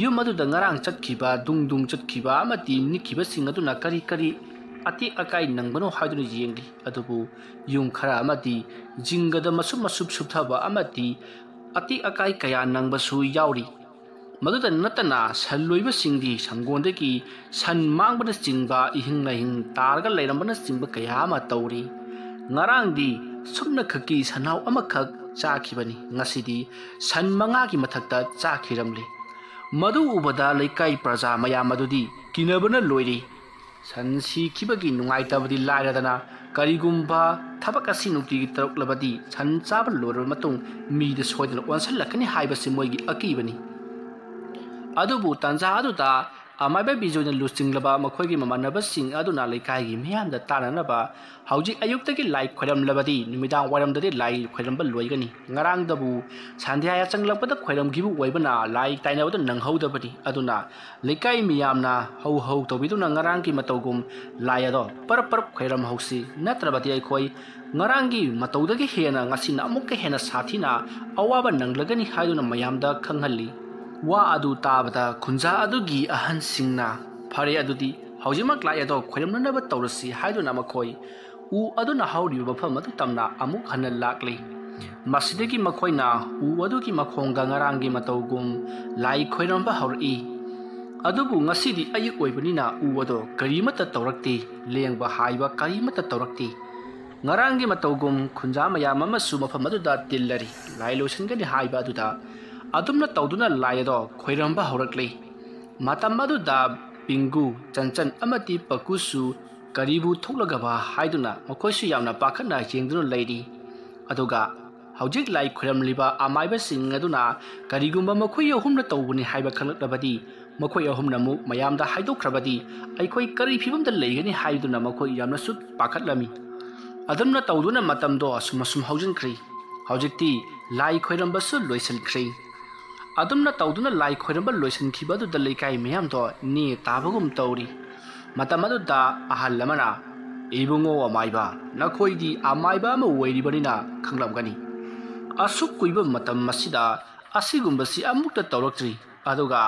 ꯌꯨꯝ ꯑꯗꯨꯗ ꯉꯔꯥꯡ ꯆꯠꯈꯤꯕ ꯗꯨꯡ ꯆꯠꯈꯤꯕ ꯑꯃꯗꯤ ꯅꯤꯛꯈꯤꯕꯁꯤꯡ ꯑꯗꯨꯅ ꯀꯔꯤ ꯀꯔꯤ ꯑꯇꯦꯛ ꯑꯀꯥꯏ ꯅꯪꯕꯅꯣ ꯍꯥꯏꯗꯨꯅ ꯌꯦꯡꯂꯤ꯫ ꯑꯗꯨꯕꯨ ꯌꯨꯝ ꯈꯔ ꯑꯃꯗꯤ ꯖꯤꯡꯒꯗ ꯃꯁꯨꯞ ꯁꯨꯞꯊꯕ ꯑꯃꯗꯤ ꯑꯇꯦꯛ ꯑꯀꯥꯏ ꯀꯌꯥ ꯅꯪꯕꯁꯨ ꯌꯥꯎꯔꯤ꯫ ꯃꯗꯨꯗ ꯅꯠꯇꯅ ꯁꯟ ꯂꯣꯏꯕꯁꯤꯡꯗꯤ ꯁꯪꯒꯣꯟꯗꯒꯤ ꯁꯟ ꯃꯥꯡꯕꯅꯆꯤꯡꯕ ꯏꯍꯤꯡ ꯅꯥꯍꯤꯡ ꯇꯥꯔꯒ ꯂꯩꯔꯝꯕꯅꯆꯤꯡꯕ ꯀꯌꯥ ꯑꯃ ꯇꯧꯔꯤ꯫ ꯉꯔꯥꯡꯗꯤ ꯁꯨꯞꯅꯈꯛꯀꯤ ꯁꯟꯅꯥꯎ ꯑꯃꯈꯛ ꯆꯥꯈꯤꯕꯅꯤ꯫ ꯉꯁꯤꯗꯤ ꯁꯟ 5ꯒꯤ ꯃꯊꯛꯇ ꯆꯥꯈꯤꯔꯝꯂꯤ꯫ ꯃꯗꯨ ꯎꯕꯗ ꯂꯩꯀꯥꯏ प्रजा ꯃꯌꯥꯝ ꯑꯗꯨꯗꯤ ꯀꯤꯅꯕꯅ ꯂꯣꯏꯔꯤ꯫ ꯁꯟ ꯁꯤꯈꯤꯕꯒꯤ ꯅꯨꯡꯉꯥꯏꯇꯕꯗꯤ ꯂꯥꯏꯔꯗꯅ ꯀꯔꯤꯒꯨꯝꯕ ꯊꯕꯛ ꯑꯁꯤ ꯅꯨꯡꯇꯤꯒꯤ ꯇꯧꯔꯛꯂꯕꯗꯤ ꯁꯟ ꯆꯥꯕ ꯂꯣꯏꯔꯕ ꯃꯇꯨꯡ ꯃꯤꯗ ꯁꯣꯏꯗꯅ ꯑꯣꯟꯁꯤꯜꯂꯛꯀꯅꯤ ꯍꯥꯏꯕꯁꯤ ꯃꯣꯏꯒꯤ ꯑꯀꯤꯕꯅꯤ꯫ ꯑꯗꯨꯕꯨ ꯇꯥꯟꯖꯥ ꯑꯗꯨꯗ ꯑꯃꯥꯏꯕ ꯕꯤꯖꯣꯏꯅ ꯂꯨꯆꯤꯡꯂꯕ ꯃꯈꯣꯏꯒꯤ ꯃꯃꯥꯟꯅꯕꯁꯤꯡ ꯑꯗꯨꯅ ꯂꯩꯀꯥꯏꯒꯤ ꯃꯤꯌꯥꯝꯗ ꯇꯥꯟꯅꯅꯕ ꯍꯧꯖꯤꯛ ꯑꯌꯨꯛꯇꯒꯤ ꯂꯥꯏ ꯈꯣꯏꯔꯝꯂꯕꯗꯤ ꯅꯨꯃꯤꯗꯥꯡ ꯋꯥꯏꯔꯝꯗꯗꯤ ꯂꯥꯏ ꯈꯣꯏꯔꯝꯕ ꯂꯣꯏꯒꯅꯤ꯫ ꯉꯔꯥꯡꯗꯕꯨ ꯁꯟꯙ꯭ꯌꯥ ꯆꯪꯂꯛꯄꯗ ꯈꯣꯏꯔꯝꯈꯤꯕ ꯑꯣꯏꯕꯅ ꯂꯥꯏ ꯇꯥꯏꯅꯕꯗ ꯅꯪꯍꯧꯗꯕꯅꯤ꯫ ꯑꯗꯨꯅ ꯂꯩꯀꯥꯏ ꯃꯤꯌꯥꯝꯅ ꯍꯧ ꯇꯧꯕꯤꯗꯨꯅ ꯉꯔꯥꯡꯒꯤ ꯃꯇꯧꯒꯨꯝ ꯂꯥꯏ ꯑꯗꯣ ꯄꯔꯞ ꯈꯣꯏꯔꯝꯍꯧꯁꯤ꯫ ꯅꯠꯇ꯭ꯔꯕꯗꯤ ꯑꯩꯈꯣꯏ ꯉꯔꯥꯡꯒꯤ ꯃꯇꯧꯗꯒꯤ ꯍꯦꯟꯅ ꯉꯁꯤꯅ ꯑꯃꯨꯛꯀ ꯍꯦꯟꯅ ꯁꯥꯊꯤꯅ ꯑꯋꯥꯕ ꯅꯪꯂꯒꯅꯤ ꯍꯥꯏꯗꯨꯅ ꯃꯌꯥꯝꯗ ꯈꯪꯍꯜꯂꯤ꯫ ꯋꯥ ꯑꯗꯨ ꯇꯥꯕꯗ ꯈꯨꯟꯖꯥ ꯑꯗꯨꯒꯤ ꯑꯍꯟꯁꯤꯡꯅ ꯐꯔꯦ ꯑꯗꯨꯗꯤ ꯍꯧꯖꯤꯛꯃꯛ ꯂꯥꯏ ꯑꯗꯣ ꯈꯣꯏꯔꯝꯅꯅꯕ ꯇꯧꯔꯁꯤ ꯍꯥꯏꯗꯨꯅ ꯃꯈꯣꯏ ꯎ ꯑꯗꯨꯅ ꯍꯧꯔꯤꯕ ꯃꯐꯝ ꯑꯗꯨ ꯇꯝꯅ ꯑꯃꯨꯛ ꯍꯟꯅ ꯂꯥꯛꯂꯤ꯫ ꯃꯁꯤꯗꯒꯤ ꯃꯈꯣꯏꯅ ꯎ ꯑꯗꯨꯒꯤ ꯃꯈꯣꯡꯗ ꯉꯔꯥꯡꯒꯤ ꯃꯇꯧꯒꯨꯝ ꯂꯥꯏ ꯈꯣꯏꯔꯝꯕ ꯍꯧꯔꯛꯏ꯫ ꯑꯗꯨꯕꯨ ꯉꯁꯤꯗꯤ ꯑꯌꯨꯛ ꯑꯣꯏꯕꯅꯤꯅ ꯎ ꯑꯗꯣ ꯀꯔꯤꯃꯠꯇ ꯇꯧꯔꯛꯇꯦ, ꯂꯦꯡꯕ ꯍꯥꯏꯕ ꯀꯔꯤꯃꯠꯇ ꯇꯧꯔꯛꯇꯦ꯫ ꯉꯔꯥꯡꯒꯤ ꯃꯇꯧꯒꯨꯝ ꯈꯨꯟꯖꯥ ꯃꯌꯥꯝ ꯑꯃꯁꯨ ꯃꯐꯝ ꯑꯗꯨꯗ ꯇꯤꯜꯂꯔꯤ꯫ ꯂꯥꯏ ꯂꯣꯏꯁꯤꯟꯒꯅꯤ ꯍꯥꯏꯕ ꯑꯗꯨꯗ ꯑꯗꯨꯝꯅ ꯇꯧꯗꯨꯅ ꯂꯥꯏ ꯑꯗꯣ ꯈꯣꯏꯔꯝꯕ ꯍꯧꯔꯛꯂꯤ꯫ ꯃꯇꯝ ꯑꯗꯨꯗ ꯄꯤꯡꯒꯨ, ꯆꯟꯆꯟ ꯑꯃꯗꯤ ꯄꯀꯨꯁꯨ ꯀꯔꯤꯕꯨ ꯊꯣꯛꯂꯒꯕ ꯍꯥꯏꯗꯨꯅ ꯃꯈꯣꯏꯁꯨ ꯌꯥꯝꯅ ꯄꯥꯈꯠꯅ ꯌꯦꯡꯗꯨꯅ ꯂꯩꯔꯤ꯫ ꯑꯗꯨꯒ ꯍꯧꯖꯤꯛ ꯂꯥꯏ ꯈꯣꯏꯔꯝꯂꯤꯕ ꯑꯃꯥꯏꯕꯁꯤꯡ ꯑꯗꯨꯅ ꯀꯔꯤꯒꯨꯝꯕ ꯃꯈꯣꯏ ꯑꯍꯨꯝꯅ ꯇꯧꯕꯅꯤ ꯍꯥꯏꯕ ꯈꯪꯂꯛꯂꯕꯗꯤ ꯃꯈꯣꯏ ꯑꯍꯨꯝꯅ ꯑꯃꯨꯛ ꯃꯌꯥꯝꯗ ꯍꯥꯏꯗꯣꯛꯈ꯭ꯔꯕꯗꯤ ꯑꯩꯈꯣꯏ ꯀꯔꯤ ꯐꯤꯕꯝꯗ ꯂꯩꯒꯅꯤ ꯍꯥꯏꯗꯨꯅ ꯃꯈꯣꯏ ꯌꯥꯝꯅꯁꯨ ꯄꯥꯈꯠꯂꯝꯃꯤ꯫ ꯑꯗꯨꯝꯅ ꯇꯧꯗꯨꯅ ꯃꯇꯝꯗꯣ ꯑꯁꯨꯝ ꯍꯧꯖꯤꯟꯈ꯭ꯔꯦ꯫ ꯍꯧꯖꯤꯛꯇꯤ ꯂꯥꯏ ꯈꯣꯏꯔꯝꯕꯁꯨ ꯂꯣꯏꯁꯤꯟꯈ꯭ꯔꯦ꯫ ꯑꯗꯨꯝꯅ ꯇꯧꯗꯨꯅ ꯂꯥꯏ ꯈꯣꯏꯔꯝꯕ ꯂꯣꯏꯁꯤꯟꯈꯤꯕ ꯑꯗꯨꯗ ꯂꯩꯀꯥꯏ ꯃꯤꯌꯥꯝꯗꯣ ꯅꯦ ꯇꯥꯕꯒꯨꯝ ꯇꯧꯔꯤ꯫ ꯃꯇꯝ ꯑꯗꯨꯗ ꯑꯍꯜ ꯑꯃꯅ "ꯏꯕꯨꯡꯉꯣ ꯑꯃꯥꯏꯕ, ꯅꯈꯣꯏꯗꯤ ꯑꯃꯥꯏꯕ ꯑꯃ ꯑꯣꯏꯔꯤꯕꯅꯤꯅ ꯈꯪꯂꯝꯒꯅꯤ꯫ ꯑꯁꯨꯛ ꯀꯨꯏꯕ ꯃꯇꯝ ꯑꯁꯤꯗ ꯑꯁꯤꯒꯨꯝꯕꯁꯤ ꯑꯃꯨꯛꯇ ꯇꯧꯔꯛꯇ꯭ꯔꯤ꯫ ꯑꯗꯨꯒ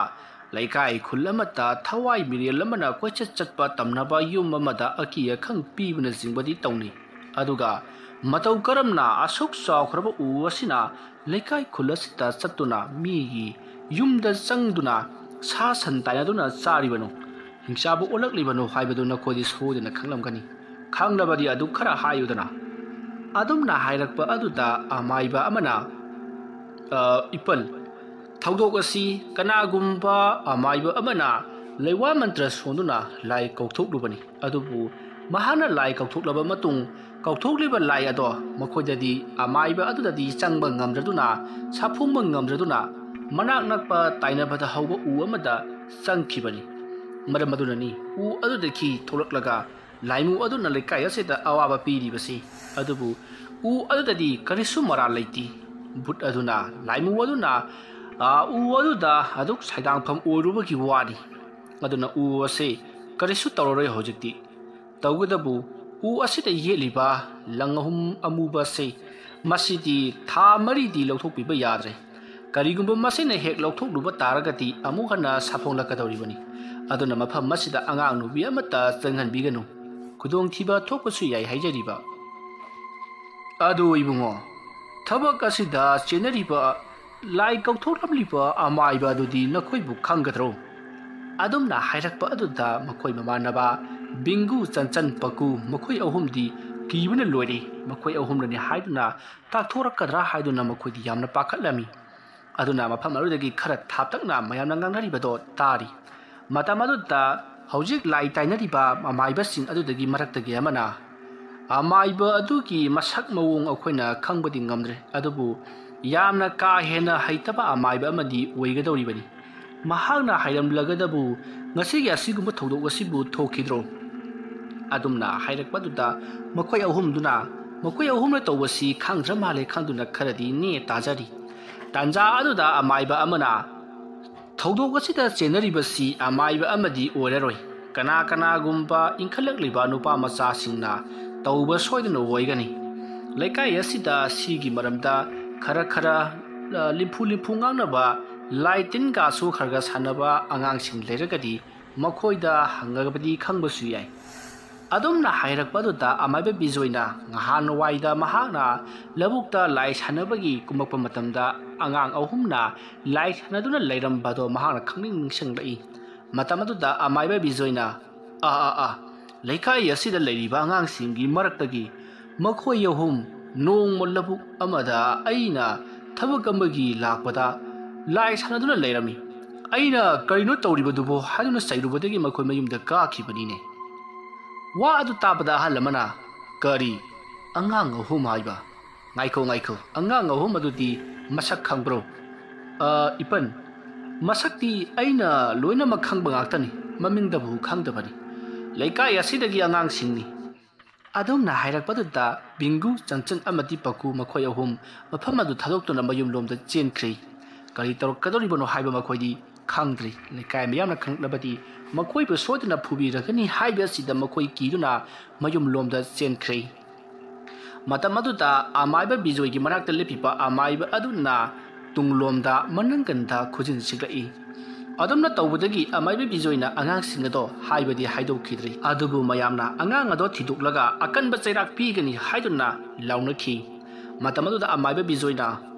ꯂꯩꯀꯥꯏ ꯈꯨꯜ ꯑꯃꯗ ꯊꯋꯥꯏ ꯃꯤꯔꯦꯜ ꯑꯃꯅ ꯀꯣꯏꯆꯠ ꯆꯠꯄ ꯇꯝꯅꯕ ꯌꯨꯝ ꯑꯃꯗ ꯑꯀꯤ ꯑꯈꯪ ꯄꯤꯕꯅꯆꯤꯡꯕꯗꯤ ꯇꯧꯅꯩ꯫ ꯑꯗꯨꯒ ꯃꯇꯧ ꯀꯔꯝꯅ ꯑꯁꯨꯛ ꯆꯥꯎꯈ꯭ꯔꯕ ꯎ ꯑꯁꯤꯅ ꯂꯩꯀꯥꯏ ꯈꯨꯜ ꯑꯁꯤꯗ ꯆꯠꯇꯨꯅ ꯃꯤꯒꯤ ꯌꯨꯝꯗ ꯆꯪꯗꯨꯅ ꯁꯥ ꯁꯟ ꯇꯥꯏꯅꯗꯨꯅ ꯆꯥꯔꯤꯕꯅꯣ, ꯍꯤꯡꯆꯥꯕ ꯑꯣꯜꯂꯛꯂꯤꯕꯅꯣ ꯍꯥꯏꯕꯗꯨ ꯅꯈꯣꯏꯗꯤ ꯁꯣꯏꯗꯅ ꯈꯪꯂꯝꯒꯅꯤ꯫ ꯈꯪꯂꯕꯗꯤ ꯑꯗꯨ ꯈꯔ ꯍꯥꯏꯌꯨꯗꯅ"꯫ ꯑꯗꯨꯝꯅ ꯍꯥꯏꯔꯛꯄ ꯑꯗꯨꯗ ꯑꯃꯥꯏꯕ ꯑꯃꯅ "ꯏꯄꯜ, ꯊꯧꯗꯣꯛ ꯑꯁꯤ ꯀꯅꯥꯒꯨꯝꯕ ꯑꯃꯥꯏꯕ ꯑꯃꯅ ꯂꯩꯋꯥ ꯃꯟꯇ꯭ꯔ ꯁꯣꯟꯗꯨꯅ ꯂꯥꯏ ꯀꯧꯊꯣꯛꯂꯨꯕꯅꯤ꯫ ꯑꯗꯨꯕꯨ ꯃꯍꯥꯛꯅ ꯂꯥꯏ ꯀꯧꯊꯣꯛꯂꯕ ꯃꯇꯨꯡ ꯀꯧꯊꯣꯛꯂꯤꯕ ꯂꯥꯏ ꯑꯗꯣ ꯃꯈꯣꯏꯗꯗꯤ ꯑꯃꯥꯏꯕ ꯑꯗꯨꯗꯗꯤ ꯆꯪꯕ ꯉꯝꯗ꯭ꯔꯗꯨꯅ, ꯁꯥꯐꯨꯡꯕ ꯉꯝꯗ꯭ꯔꯗꯨꯅ ꯃꯅꯥꯛ ꯅꯛꯄ ꯇꯥꯏꯅꯕꯗ ꯍꯧꯕ ꯎ ꯑꯃꯗ ꯆꯪꯈꯤꯕꯅꯤ꯫ ꯃꯔꯝ ꯑꯗꯨꯅꯅꯤ ꯎ ꯑꯗꯨꯗꯒꯤ ꯊꯣꯛꯂꯛꯂꯒ ꯂꯥꯏꯃꯨ ꯑꯗꯨꯅ ꯂꯩꯀꯥꯏ ꯑꯁꯤꯗ ꯑꯋꯥꯕ ꯄꯤꯔꯤꯕꯁꯤ꯫ ꯑꯗꯨꯕु ꯎ ꯑꯗꯨꯗꯗꯤ ꯀꯔꯤꯁꯨ ꯃꯔꯥꯜ ꯂꯩꯇꯦ꯫ ꯚꯨꯠ ꯑꯗꯨꯅ ꯂꯥꯏꯃꯨ ꯑꯗꯨꯅ ꯎ ꯑꯗꯨꯗ ꯑꯗꯨꯛ ꯁꯩꯗꯥꯡꯐꯝ ꯑꯣꯏꯔꯨꯕꯒꯤ ꯋꯥꯅꯤ꯫ ꯑꯗꯨꯅ ꯎ ꯑꯁꯤ ꯀꯔꯤꯁꯨ ꯇꯧꯔꯔꯣꯏ ꯍꯧꯖꯤꯛꯇꯤ꯫ ꯇꯧꯒꯗꯕꯨ ꯎ ꯑꯁꯤꯗ ꯌꯦꯠꯂꯤꯕ ꯂꯪ ꯑꯍꯨꯝ ꯑꯃꯨꯕ ꯑꯁꯤ ꯃꯁꯤꯗꯤ ꯊꯥ ꯃꯔꯤꯗꯤ ꯂꯧꯊꯣꯛꯄꯤꯕ ꯌꯥꯗ꯭ꯔꯦ ꯀꯔꯤꯒꯨꯝꯕ ꯃꯁꯤꯅ ꯍꯦꯛ ꯂꯧꯊꯣꯛꯂꯨꯕ ꯇꯥꯔꯒꯗꯤ ꯑꯃꯨꯛ ꯍꯟꯅ ꯁꯥꯐꯣꯡꯂꯛꯀꯗꯧꯔꯤꯕꯅꯤ ꯑꯗꯨꯅ ꯃꯐꯝ ꯑꯁꯤꯗ ꯑꯉꯥꯡ ꯅꯨꯄꯤ ꯑꯃꯠꯇ ꯆꯪꯍꯟꯕꯤꯒꯅꯨ ꯈꯨꯗꯣꯡꯊꯤꯕ ꯊꯣꯛꯄꯁꯨ ꯌꯥꯏ ꯍꯥꯏꯖꯔꯤꯕ ꯑꯗꯨ ꯏꯕꯨꯡꯉꯣ ꯊꯕꯛ ꯑꯁꯤꯗ ꯆꯦꯟꯅꯔꯤꯕ ꯂꯥꯏ ꯀꯧꯊꯣꯛꯂꯝꯂꯤꯕ ꯑꯃꯥꯏꯕ ꯑꯗꯨꯗꯤ ꯅꯈꯣꯏꯕꯨ ꯈꯪꯒꯗ꯭ꯔꯣ ꯑꯗꯨꯝꯅ ꯍꯥꯏꯔꯛꯄ ꯑꯗꯨꯗ ꯃꯈꯣꯏ ꯃꯃꯥꯟꯅꯕ ꯕꯤꯡꯒꯨ ꯆꯟꯆꯟ ꯄꯀꯨ ꯃꯈꯣꯏ ꯑꯍꯨꯝꯗꯤ ꯀꯤꯕꯅ ꯂꯣꯏꯔꯦ ꯃꯈꯣꯏ ꯑꯍꯨꯝꯅꯅꯤ ꯍꯥꯏꯗꯨꯅ ꯇꯥꯛꯊꯣꯔꯛꯀꯗ꯭ꯔꯥ ꯍꯥꯏꯗꯨꯅ ꯃꯈꯣꯏꯗꯤ ꯌꯥꯝꯅ ꯄꯥꯈꯠꯂꯝꯃꯤ ꯑꯗꯨꯅ ꯃꯐꯝ ꯑꯗꯨꯗꯒꯤ ꯈꯔ ꯊꯥꯞꯇꯛꯅ ꯃꯌꯥꯝꯅ ꯉꯥꯡꯅꯔꯤꯕꯗꯣ ꯇꯥꯔꯤ ꯃꯇꯝ ꯑꯗꯨꯗ ꯍꯧꯖꯤꯛ ꯂꯥꯏ ꯇꯥꯏꯅꯔꯤꯕ ꯑꯃꯥꯏꯕꯁꯤꯡ ꯑꯗꯨꯗꯒꯤ ꯃꯔꯛꯇꯒꯤ ꯑꯃꯅ ꯑꯃꯥꯏꯕ ꯑꯗꯨꯒꯤ ꯃꯁꯛ ꯃꯑꯣꯡ ꯑꯩꯈꯣꯏꯅ ꯈꯪꯕꯗꯤ ꯉꯝꯗ꯭ꯔꯦ ꯑꯗꯨꯕꯨ ꯌꯥꯝꯅ ꯀꯥ ꯍꯦꯟꯅ ꯍꯩꯇꯕ ꯑꯃꯥꯏꯕ ꯑꯃꯗꯤ ꯑꯣꯏꯒꯗꯧꯔꯤꯕꯅꯤ ꯃꯍꯥꯛꯅ ꯍꯩꯔꯝꯂꯒꯗꯕꯨ ꯉꯁꯤꯒꯤ ꯑꯁꯤꯒꯨꯝꯕ ꯊꯧꯗꯣꯛ ꯑꯁꯤꯕꯨ ꯊꯣꯛꯈꯤꯗ꯭ꯔꯣ ꯑꯗꯨꯝꯅ ꯍꯥꯏꯔꯛꯄꯗꯨꯗ ꯃꯈꯣꯏ ꯑꯍꯨꯝꯅ ꯇꯧꯕꯁꯤ ꯈꯪꯗ꯭ꯔ ꯃꯥꯜꯂꯦ ꯈꯪꯗꯨꯅ ꯈꯔꯗꯤ ꯅꯦ ꯇꯥꯖꯔꯤ ꯇꯥꯟꯖꯥ ꯑꯗꯨꯗ ꯑꯃꯥꯏꯕ ꯑꯃꯅ ꯊꯧꯗꯣꯛ ꯑꯁꯤꯗ ꯆꯦꯟꯅꯔꯤꯕꯁꯤ ꯑꯃꯥꯏꯕ ꯑꯃꯗꯤ ꯑꯣꯏꯔꯔꯣꯏ ꯀꯅꯥꯒꯨꯝꯕ ꯏꯟꯈꯠꯂꯛꯂꯤꯕ ꯅꯨꯄꯥ ꯃꯆꯥꯁꯤꯡꯅ ꯇꯧꯕ ꯁꯣꯏꯗꯅ ꯑꯣꯏꯒꯅꯤ ꯂꯩꯀꯥꯏ ꯑꯁꯤꯗ ꯁꯤꯒꯤ ꯃꯔꯝꯗ ꯈꯔ ꯂꯤꯝꯐꯨ ꯉꯥꯡꯅꯕ ꯂꯥꯏ ꯇꯤꯟꯒꯁꯨ ꯈꯔ ꯁꯥꯟꯅꯕ ꯑꯉꯥꯡꯁꯤꯡ ꯂꯩꯔꯒꯗꯤ ꯃꯈꯣꯏꯗ ꯍꯪꯉꯕꯗꯤ ꯈꯪꯕꯁꯨ ꯌꯥꯏ ꯑꯗꯨꯝꯅ ꯍꯥꯏꯔꯛꯄꯗꯨꯗ ꯑꯃꯥꯏꯕ ꯕꯤꯖꯣꯏꯅ ꯅꯍꯥꯟꯋꯥꯏꯗ ꯃꯍꯥꯛꯅ ꯂꯧꯕꯨꯛꯇ ꯂꯥꯏ ꯁꯥꯟꯅꯕꯒꯤ ꯀꯨꯝꯃꯛꯄ ꯃꯇꯝꯗ ꯑꯉꯥꯡ ꯑꯍꯨꯝꯅ ꯂꯥꯏ ꯁꯥꯟꯅꯗꯨꯅ ꯂꯩꯔꯝꯕꯗꯣ ꯃꯍꯥꯛꯅ ꯈꯪꯅꯤꯡ ꯅꯤꯡꯁꯤꯡꯂꯛꯏ ꯃꯇꯝ ꯑꯗꯨꯗ ꯑꯃꯥꯏꯕ ꯕꯤꯖꯣꯏꯅ ꯂꯩꯀꯥꯏ ꯑꯁꯤꯗ ꯂꯩꯔꯤꯕ ꯑꯉꯥꯡꯁꯤꯡꯒꯤ ꯃꯔꯛꯇꯒꯤ ꯃꯈꯣꯏ ꯑꯍꯨꯝ ꯅꯣꯡꯃ ꯂꯧꯕꯨꯛ ꯑꯃꯗ ꯑꯩꯅ ꯊꯕꯛ ꯑꯃꯒꯤ ꯂꯥꯛꯄꯗ ꯂꯥꯏ ꯁꯥꯟꯅꯗꯨꯅ ꯂꯩꯔꯝꯃꯤ ꯑꯩꯅ ꯀꯔꯤꯅꯣ ꯇꯧꯔꯤꯕꯗꯨꯕꯣ ꯍꯥꯏꯗꯨꯅ ꯆꯩꯔꯨꯕꯗꯒꯤ ꯃꯈꯣꯏ ꯃꯌꯨꯝꯗ ꯀꯥꯈꯤꯕꯅꯤꯅꯦ ꯋꯥ ꯑꯗꯨ ꯇꯥꯕꯗ ꯑꯍꯜ ꯑꯃꯅ ꯀꯔꯤ ꯑꯉꯥꯡ ꯑꯍꯨꯝ ꯍꯥꯏꯕ ꯉꯥꯏꯈꯣ ꯑꯉꯥꯡ ꯑꯍꯨꯝ ꯑꯗꯨꯗꯤ ꯃꯁꯛ ꯈꯪꯕ꯭ꯔꯣ ꯏꯄꯟ ꯃꯁꯛꯇꯤ ꯑꯩꯅ ꯂꯣꯏꯅꯃꯛ ꯈꯪꯕ ꯉꯥꯛꯇꯅꯤ ꯃꯃꯤꯡꯗꯕꯨ ꯈꯪꯗꯕꯅꯤ ꯂꯩꯀꯥꯏ ꯑꯁꯤꯗꯒꯤ ꯑꯉꯥꯡꯁꯤꯡꯅꯤ ꯑꯗꯨꯝꯅ ꯍꯥꯏꯔꯛꯄꯗꯨꯗ ꯕꯤꯡꯒꯨ ꯆꯟꯆꯟ ꯑꯃꯗꯤ ꯄꯀꯨ ꯃꯈꯣꯏ ꯑꯍꯨꯝ ꯃꯐꯝ ꯑꯗꯨ ꯊꯥꯗꯣꯛꯇꯨꯅ ꯃꯌꯨꯝꯂꯣꯝꯗ ꯆꯦꯟꯈ꯭ꯔꯦ ꯀꯔꯤ ꯇꯧꯔꯛꯀꯗꯧꯔꯤꯕꯅꯣ ꯍꯥꯏꯕ ꯃꯈꯣꯏꯗꯤ ꯈꯪꯗ꯭ꯔꯤ ꯂꯩꯀꯥꯏ ꯃꯌꯥꯝꯅ ꯈꯪꯂꯕꯗꯤ ꯃꯈꯣꯏꯕꯨ ꯁꯣꯏꯗꯅ ꯐꯨꯕꯤꯔꯒꯅꯤ ꯍꯥꯏꯕ ꯑꯁꯤꯗ ꯃꯈꯣꯏ ꯀꯤꯗꯨꯅ ꯃꯌꯨꯝꯂꯣꯝꯗ ꯆꯦꯟꯈ꯭ꯔꯦ ꯃꯇꯝ ꯑꯗꯨꯗ ꯑꯃꯥꯏꯕ ꯕꯤꯖꯣꯏꯒꯤ ꯃꯅꯥꯛꯇ ꯂꯦꯞꯄꯤꯕ ꯑꯃꯥꯏꯕ ꯑꯗꯨꯅ ꯇꯨꯡꯂꯣꯝꯗ ꯃꯅꯪꯒꯟꯗ ꯈꯨꯖꯤꯟ ꯁꯤꯛꯂꯛꯏ ꯑꯗꯨꯝꯅ ꯇꯧꯕꯗꯒꯤ ꯑꯃꯥꯏꯕ ꯕꯤꯖꯣꯏꯅ ꯑꯉꯥꯡꯁꯤꯡ ꯑꯗꯣ ꯍꯥꯏꯕꯗꯤ ꯍꯥꯏꯗꯣꯛꯈꯤꯗ꯭ꯔꯤ ꯑꯗꯨꯕꯨ ꯃꯌꯥꯝꯅ ꯑꯉꯥꯡ ꯑꯗꯣ ꯊꯤꯗꯣꯛꯂꯒ ꯑꯀꯟꯕ ꯆꯩꯔꯥꯛ ꯄꯤꯒꯅꯤ ꯍꯥꯏꯗꯨꯅ ꯂꯥꯎꯅꯈꯤ ꯃꯇꯝ ꯑꯗꯨꯗ ꯑꯃꯥꯏꯕ ꯕꯤꯖꯣꯏꯅ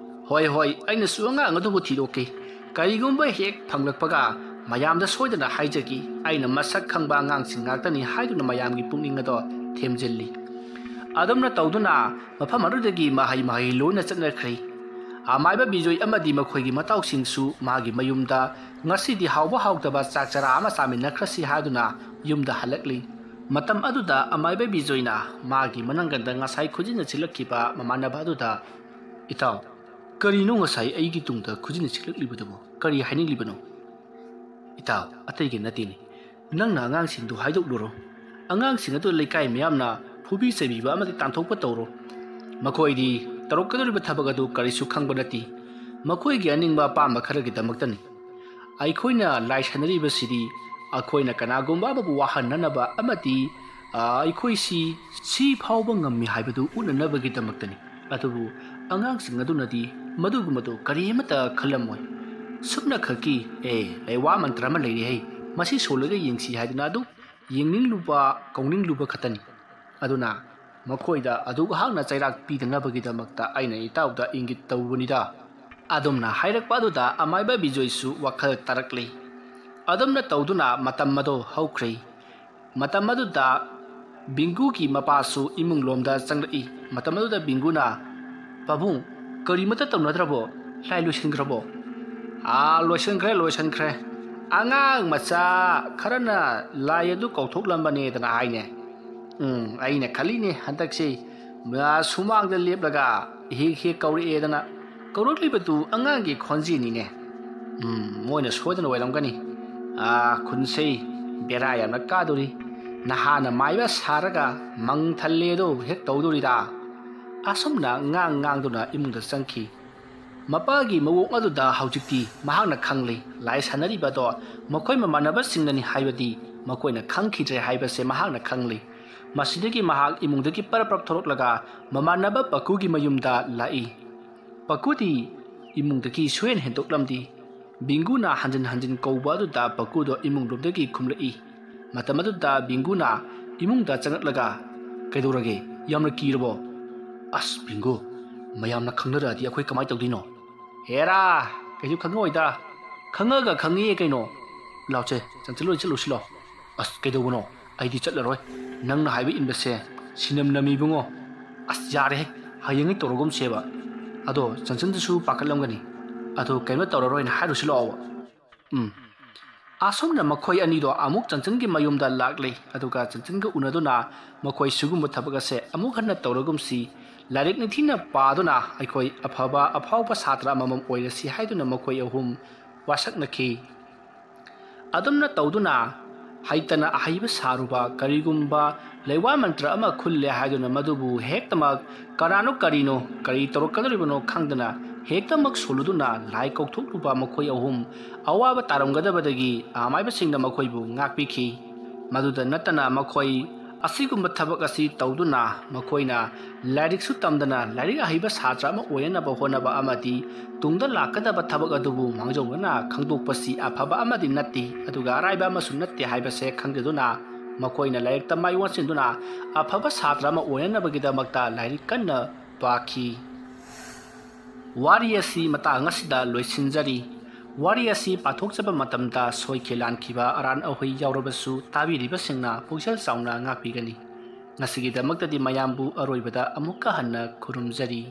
ꯍꯣꯏ ꯑꯩꯅꯁꯨ ꯑꯉꯥꯡ ꯑꯗꯨꯕꯨ ꯊꯤꯗꯣꯛꯀꯦ ꯀꯔꯤꯒꯨꯝꯕ ꯍꯦꯛ ꯐꯪꯂꯛꯄꯒ ꯃꯌꯥꯝꯗ ꯁꯣꯏꯗꯅ ꯍꯥꯏꯖꯒꯤ ꯑꯩꯅ ꯃꯁꯛ ꯈꯪꯕ ꯑꯉꯥꯡꯁꯤꯡ ꯉꯥꯛꯇꯅꯤ ꯍꯥꯏꯗꯨꯅ ꯃꯌꯥꯝꯒꯤ ꯄꯨꯛꯅꯤꯡ ꯑꯗꯣ ꯊꯦꯝꯖꯤꯜꯂꯤ ꯑꯗꯨꯝꯅ ꯇꯧꯗꯨꯅ ꯃꯐꯝ ꯑꯗꯨꯗꯒꯤ ꯃꯍꯩ ꯂꯣꯏꯅ ꯆꯠꯅꯈ꯭ꯔꯦ ꯑꯃꯥꯏꯕ ꯕꯤꯖꯣꯏ ꯑꯃꯗꯤ ꯃꯈꯣꯏꯒꯤ ꯃꯇꯥꯎꯁꯤꯡꯁꯨ ꯃꯥꯒꯤ ꯃꯌꯨꯝꯗ ꯉꯁꯤꯗꯤ ꯍꯥꯎꯕ ꯍꯥꯎꯇꯕ ꯆꯥꯛ ꯆꯔꯥ ꯑꯃ ꯆꯥꯃꯤꯟꯅꯈ꯭ꯔꯁꯤ ꯍꯥꯏꯗꯨꯅ ꯌꯨꯝꯗ ꯍꯜꯂꯛꯂꯤ ꯃꯇꯝ ꯑꯗꯨꯗ ꯑꯃꯥꯏꯕ ꯕꯤꯖꯣꯏꯅ ꯃꯥꯒꯤ ꯃꯅꯪꯒꯟꯗ ꯉꯁꯥꯏ ꯈꯨꯖꯤꯟꯅ ꯁꯤꯛꯂꯛꯈꯤꯕ ꯃꯃꯥꯟꯅꯕ ꯑꯗꯨꯗ ꯏꯇꯥꯎ ꯀꯔꯤꯅꯣ ꯉꯁꯥꯏ ꯑꯩꯒꯤ ꯇꯨꯡꯗ ꯈꯨꯖꯤꯟꯅ ꯁꯤꯛꯂꯛꯂꯤꯕꯗꯨꯕꯨ ꯀꯔꯤ ꯍꯥꯏꯅꯤꯡꯂꯤꯕꯅꯣ ꯏꯇꯥꯎ ꯑꯇꯩꯒꯤ ꯅꯠꯇꯦꯅꯦ ꯅꯪꯅ ꯑꯉꯥꯡꯁꯤꯡꯗꯨ ꯍꯥꯏꯗꯣꯛꯂꯨꯔꯣ ꯑꯉꯥꯡꯁꯤꯡ ꯑꯗꯨ ꯂꯩꯀꯥꯏ ꯃꯌꯥꯝꯅ ꯐꯨꯕꯤ ꯆꯩꯕꯤꯕ ꯑꯃꯗꯤ ꯇꯥꯟꯊꯣꯛꯄ ꯇꯧꯔꯣ ꯃꯈꯣꯏꯗꯤ ꯇꯧꯔꯛꯀꯗꯧꯔꯤꯕ ꯊꯕꯛ ꯑꯗꯨ ꯀꯔꯤꯁꯨ ꯈꯪꯕ ꯅꯠꯇꯦ ꯃꯈꯣꯏꯒꯤ ꯑꯅꯤꯡꯕ ꯑꯄꯥꯝꯕ ꯈꯔꯒꯤꯗꯃꯛꯇꯅꯤ ꯑꯩꯈꯣꯏꯅ ꯂꯥꯏ ꯁꯥꯟꯅꯔꯤꯕꯁꯤꯗꯤ ꯑꯩꯈꯣꯏꯅ ꯀꯅꯥꯒꯨꯝꯕ ꯑꯃꯕꯨ ꯋꯥꯍꯟꯅꯅꯕ ꯑꯃꯗꯤ ꯑꯩꯈꯣꯏꯁꯤ ꯁꯤ ꯐꯥꯎꯕ ꯉꯝꯃꯤ ꯍꯥꯏꯕꯗꯨ ꯎꯠꯅꯅꯕꯒꯤꯗꯃꯛꯇꯅꯤ ꯑꯗꯨꯕꯨ ꯑꯉꯥꯡꯁꯤꯡ ꯑꯗꯨꯅꯗꯤ ꯃꯗꯨꯒꯨꯝꯕꯗꯨ ꯀꯔꯤꯃꯠꯇ ꯈꯜꯂꯝꯃꯣꯏ ꯁꯨꯞꯅ ꯈꯛꯀꯤ ꯂꯩꯋꯥ ꯃꯟꯇ꯭ꯔ ꯑꯃ ꯂꯩꯔꯦ ꯃꯁꯤ ꯁꯣꯜꯂꯒ ꯌꯦꯡꯁꯤ ꯍꯥꯏꯗꯨꯅ ꯑꯗꯨ ꯌꯦꯡꯅꯤꯡꯂꯨꯕ ꯀꯧꯅꯤꯡꯂꯨꯕ ꯈꯛꯇꯅꯤ ꯑꯗꯨꯅ ꯃꯈꯣꯏꯗ ꯑꯗꯨꯍꯥꯛꯅ ꯆꯩꯔꯥꯛ ꯄꯤꯗꯅꯕꯒꯤꯗꯃꯛꯇ ꯑꯩꯅ ꯏꯇꯥꯎꯗ ꯏꯪꯒꯤꯠ ꯇꯧꯕꯅꯤꯗ ꯑꯗꯨꯝꯅ ꯍꯥꯏꯔꯛꯄ ꯑꯗꯨꯗ ꯑꯃꯥꯏꯕ ꯕꯤꯖꯣꯏꯁꯨ ꯋꯥꯈꯜ ꯇꯥꯔꯛꯂꯤ ꯑꯗꯨꯝꯅ ꯇꯧꯗꯨꯅ ꯃꯇꯝ ꯑꯗꯣ ꯍꯧꯈ꯭ꯔꯦ ꯃꯇꯝ ꯑꯗꯨꯗ ꯕꯤꯡꯒꯨꯒꯤ ꯃꯄꯥꯁꯨ ꯏꯃꯨꯡꯂꯣꯝꯗ ꯆꯪꯂꯛꯏ ꯃꯇꯝ ꯑꯗꯨꯗ ꯕꯤꯡꯒꯨꯅ ꯄꯥꯕꯨꯡ ꯀꯔꯤꯃꯠꯇ ꯇꯧꯅꯗ꯭ꯔꯕꯣ ꯂꯥꯏ ꯂꯣꯏꯁꯤꯟꯈ꯭ꯔꯕꯣ ꯂꯣꯏꯁꯤꯟꯈ꯭ꯔꯦ ꯑꯉꯥꯡ ꯃꯆꯥ ꯈꯔꯅ ꯂꯥꯏ ꯑꯗꯨ ꯀꯧꯊꯣꯛꯂꯝꯕꯅꯦꯗꯅ ꯍꯥꯏꯅꯦ ꯑꯩꯅ ꯈꯜꯂꯤꯅꯦ ꯍꯟꯗꯛꯁꯤ ꯁꯨꯃꯥꯡꯗ ꯂꯦꯞꯂꯒ ꯍꯦꯛ ꯀꯧꯔꯛꯑꯦꯗꯅ ꯀꯧꯔꯛꯂꯤꯕꯗꯨ ꯑꯉꯥꯡꯒꯤ ꯈꯣꯟꯖꯦꯜꯅꯤꯅꯦ ꯃꯣꯏꯅ ꯁꯣꯏꯗꯅ ꯑꯣꯏꯔꯝꯒꯅꯤ ꯈꯨꯟꯁꯦ ꯕꯦꯔꯥ ꯌꯥꯝꯅ ꯀꯥꯗꯣꯔꯤ ꯅꯍꯥꯟꯅ ꯃꯥꯏꯕ ꯁꯥꯔꯒ ꯃꯪ ꯊꯜꯂꯦꯗꯣ ꯍꯦꯛ ꯇꯧꯗꯣꯔꯤꯗ ꯑꯁꯨꯝꯅ ꯉꯥꯡꯗꯨꯅ ꯏꯃꯨꯡꯗ ꯆꯪꯈꯤ ꯃꯄꯥꯒꯤ ꯃꯑꯣꯡ ꯑꯗꯨꯗ ꯍꯧꯖꯤꯛꯇꯤ ꯃꯍꯥꯛꯅ ꯈꯪꯂꯤ ꯂꯥꯏ ꯁꯥꯟꯅꯔꯤꯕꯗꯣ ꯃꯈꯣꯏ ꯃꯃꯥꯟꯅꯕꯁꯤꯡꯅꯅꯤ ꯍꯥꯏꯕꯗꯤ ꯃꯈꯣꯏꯅ ꯈꯪꯈꯤꯗ꯭ꯔꯦ ꯍꯥꯏꯕꯁꯦ ꯃꯍꯥꯛꯅ ꯈꯪꯂꯤ ꯃꯁꯤꯗꯒꯤ ꯃꯍꯥꯛ ꯏꯃꯨꯡꯗꯒꯤ ꯄꯔꯄ꯭ꯔꯞ ꯊꯣꯔꯛꯂꯒ ꯃꯃꯥꯟꯅꯕ ꯄꯀꯨꯒꯤ ꯃꯌꯨꯝꯗ ꯂꯥꯛꯏ꯫ ꯄꯀꯨꯗꯤ ꯏꯃꯨꯡꯗꯒꯤ ꯁꯨꯡꯍꯦꯟ ꯍꯦꯟꯗꯣꯛꯂꯝꯗꯦ꯫ ꯕꯤꯡꯒꯨꯅ ꯍꯟꯖꯤꯟ ꯍꯟꯖꯤꯟ ꯀꯧꯕ ꯑꯗꯨꯗ ꯄꯀꯨꯗꯣ ꯏꯃꯨꯡꯂꯣꯝꯗꯒꯤ ꯈꯨꯝꯂꯛꯏ꯫ ꯃꯇꯝ ꯑꯗꯨꯗ ꯕꯤꯡꯒꯨꯅ ꯏꯃꯨꯡꯗ ꯆꯪꯂꯛꯂꯒ "ꯀꯩꯗꯧꯔꯒꯦ? ꯌꯥꯝꯅ ꯀꯤꯔꯕꯣ?" "ꯑꯁ ꯕꯤꯡꯒꯨ, ꯃꯌꯥꯝꯅ ꯈꯪꯅꯔꯛꯑꯗꯤ ꯑꯩꯈꯣꯏ ꯀꯃꯥꯏ ꯇꯧꯗꯣꯏꯅꯣ?" "ꯍꯦꯔꯥ, ꯀꯩꯁꯨ ꯈꯪꯉꯛꯑꯣꯏꯗ, ꯈꯪꯉꯒ ꯈꯪꯉꯤꯌꯦ ꯀꯩꯅꯣ꯫ ꯂꯥꯎꯆꯦ, ꯆꯠꯂꯨꯁꯤꯂꯣ." "ꯑꯁ ꯀꯩꯗꯧꯕꯅꯣ? ꯑꯩꯗꯤ ꯆꯠꯂꯔꯣꯏ. ꯅꯪꯅ ꯍꯥꯏꯕ ꯏꯟꯕꯁꯦ ꯁꯤꯅꯝ ꯅꯝꯃꯤ ꯏꯕꯨꯡꯉꯣ." "ꯑꯁ ꯌꯥꯔꯦꯍꯦ, ꯍꯌꯦꯡꯉꯩ ꯇꯧꯔꯒꯨꯝꯁꯦꯕ. ꯑꯗꯣ ꯆꯟꯆꯟꯗꯨꯁꯨ ꯄꯥꯈꯠꯂꯝꯒꯅꯤ. ꯑꯗꯣ ꯀꯩꯅꯣ ꯇꯧꯔꯔꯣꯏꯅ ꯍꯥꯏꯔꯨꯁꯤ ꯂꯥꯛꯑꯣꯕ." ꯑꯁꯨꯝꯅ ꯃꯈꯣꯏ ꯑꯅꯤꯗꯣ ꯑꯃꯨꯛ ꯆꯟꯆꯟꯒꯤ ꯃꯌꯨꯝꯗ ꯂꯥꯛꯂꯦ꯫ ꯑꯗꯨꯒ ꯆꯟꯆꯟꯒ ꯎꯅꯗꯨꯅ ꯃꯈꯣꯏ ꯁꯤꯒꯨꯝꯕ ꯊꯕꯛ ꯑꯁꯦ ꯑꯃꯨꯛ ꯍꯟꯅ ꯇꯧꯔꯒꯨꯝꯁꯤ, ꯂꯥꯏꯔꯤꯛ ꯅꯤꯡꯊꯤꯅ ꯄꯥꯗꯨꯅ ꯑꯩꯈꯣꯏ ꯑꯐꯕ ꯑꯐꯥꯎꯕ ꯁꯥꯇ꯭ꯔ ꯑꯃꯃꯝ ꯑꯣꯏꯔꯁꯤ ꯍꯥꯏꯗꯨꯅ ꯃꯈꯣꯏ ꯑꯍꯨꯝ ꯋꯥꯁꯛꯅꯈꯤ꯫ ꯑꯗꯨꯝꯅ ꯇꯧꯗꯨꯅ ꯍꯩꯇꯅ ꯑꯍꯩꯕ ꯁꯥꯔꯨꯕ ꯀꯔꯤꯒꯨꯝꯕ ꯂꯩꯋꯥ ꯃꯟꯇ꯭ꯔ ꯑꯃ ꯈꯨꯜꯂꯦ ꯍꯥꯏꯗꯨꯅ ꯃꯗꯨꯕꯨ ꯍꯦꯛꯇꯃꯛ ꯀꯅꯥꯅꯣ ꯀꯔꯤꯅꯣ ꯀꯔꯤ ꯇꯧꯔꯛꯀꯗꯧꯔꯤꯕꯅꯣ ꯈꯪꯗꯅ ꯍꯦꯛꯇꯃꯛ ꯁꯣꯜꯂꯨꯗꯨꯅ ꯂꯥꯏ ꯀꯧꯊꯣꯛꯂꯨꯕ ꯃꯈꯣꯏ ꯑꯍꯨꯝ ꯑꯋꯥꯕ ꯇꯥꯔꯝꯒꯗꯕꯗꯒꯤ ꯑꯃꯥꯏꯕꯁꯤꯡꯅ ꯃꯈꯣꯏꯕꯨ ꯉꯥꯛꯄꯤꯈꯤ꯫ ꯃꯗꯨꯗ ꯅꯠꯇꯅ ꯃꯈꯣꯏ ꯑꯁꯤꯒꯨꯝꯕ ꯊꯕꯛ ꯑꯁꯤ ꯇꯧꯗꯨꯅ ꯃꯈꯣꯏꯅ ꯂꯥꯏꯔꯤꯛꯁꯨ ꯇꯝꯗꯅ ꯂꯥꯏꯔꯤꯛ ꯑꯍꯩꯕ ꯁꯥꯇ꯭ꯔ ꯑꯃ ꯑꯣꯏꯅꯅꯕ ꯍꯣꯠꯅꯕ ꯑꯃꯗꯤ ꯇꯨꯡꯗ ꯂꯥꯛꯀꯗꯕ ꯊꯕꯛ ꯑꯗꯨꯕꯨ ꯃꯥꯡꯖꯧꯅꯅ ꯈꯪꯗꯣꯛꯄꯁꯤ ꯑꯐꯕ ꯑꯃꯗꯤ ꯅꯠꯇꯦ, ꯑꯗꯨꯒ ꯑꯔꯥꯏꯕ ꯑꯃꯁꯨ ꯅꯠꯇꯦ ꯍꯥꯏꯕꯁꯦ ꯈꯪꯖꯗꯨꯅ ꯃꯈꯣꯏꯅ ꯂꯥꯏꯔꯤꯛꯇ ꯃꯥꯏ ꯑꯣꯟꯁꯤꯟꯗꯨꯅ ꯑꯐꯕ ꯁꯥꯇ꯭ꯔ ꯑꯃ ꯑꯣꯏꯅꯅꯕꯒꯤꯗꯃꯛꯇ ꯂꯥꯏꯔꯤꯛ ꯀꯟꯅ ꯄꯥꯈꯤ꯫ ꯋꯥꯔꯤ ꯑꯁꯤ ꯃꯇꯥꯡ ꯑꯁꯤꯗ ꯂꯣꯏꯁꯤꯟꯖꯔꯤ꯫ ꯋꯥꯔꯤ ꯑꯁꯤ ꯄꯥꯊꯣꯛꯆꯕ ꯃꯇꯝꯗ ꯁꯣꯏꯈꯤ ꯂꯥꯟꯈꯤꯕ ꯑꯔꯥꯟ ꯑꯍꯣꯏ ꯌꯥꯎꯔꯕꯁꯨ ꯇꯥꯕꯤꯔꯤꯕꯁꯤꯡꯅ ꯄꯨꯛꯆꯦꯜ ꯆꯥꯎꯅ ꯉꯥꯛꯄꯤꯒꯅꯤ꯫ ꯉꯁꯤꯒꯤꯗꯃꯛꯇꯗꯤ ꯃꯌꯥꯝꯕꯨ ꯑꯔꯣꯏꯕꯗ ꯑꯃꯨꯛꯀ ꯍꯟꯅ ꯈꯨꯔꯨꯝꯖꯔꯤ꯫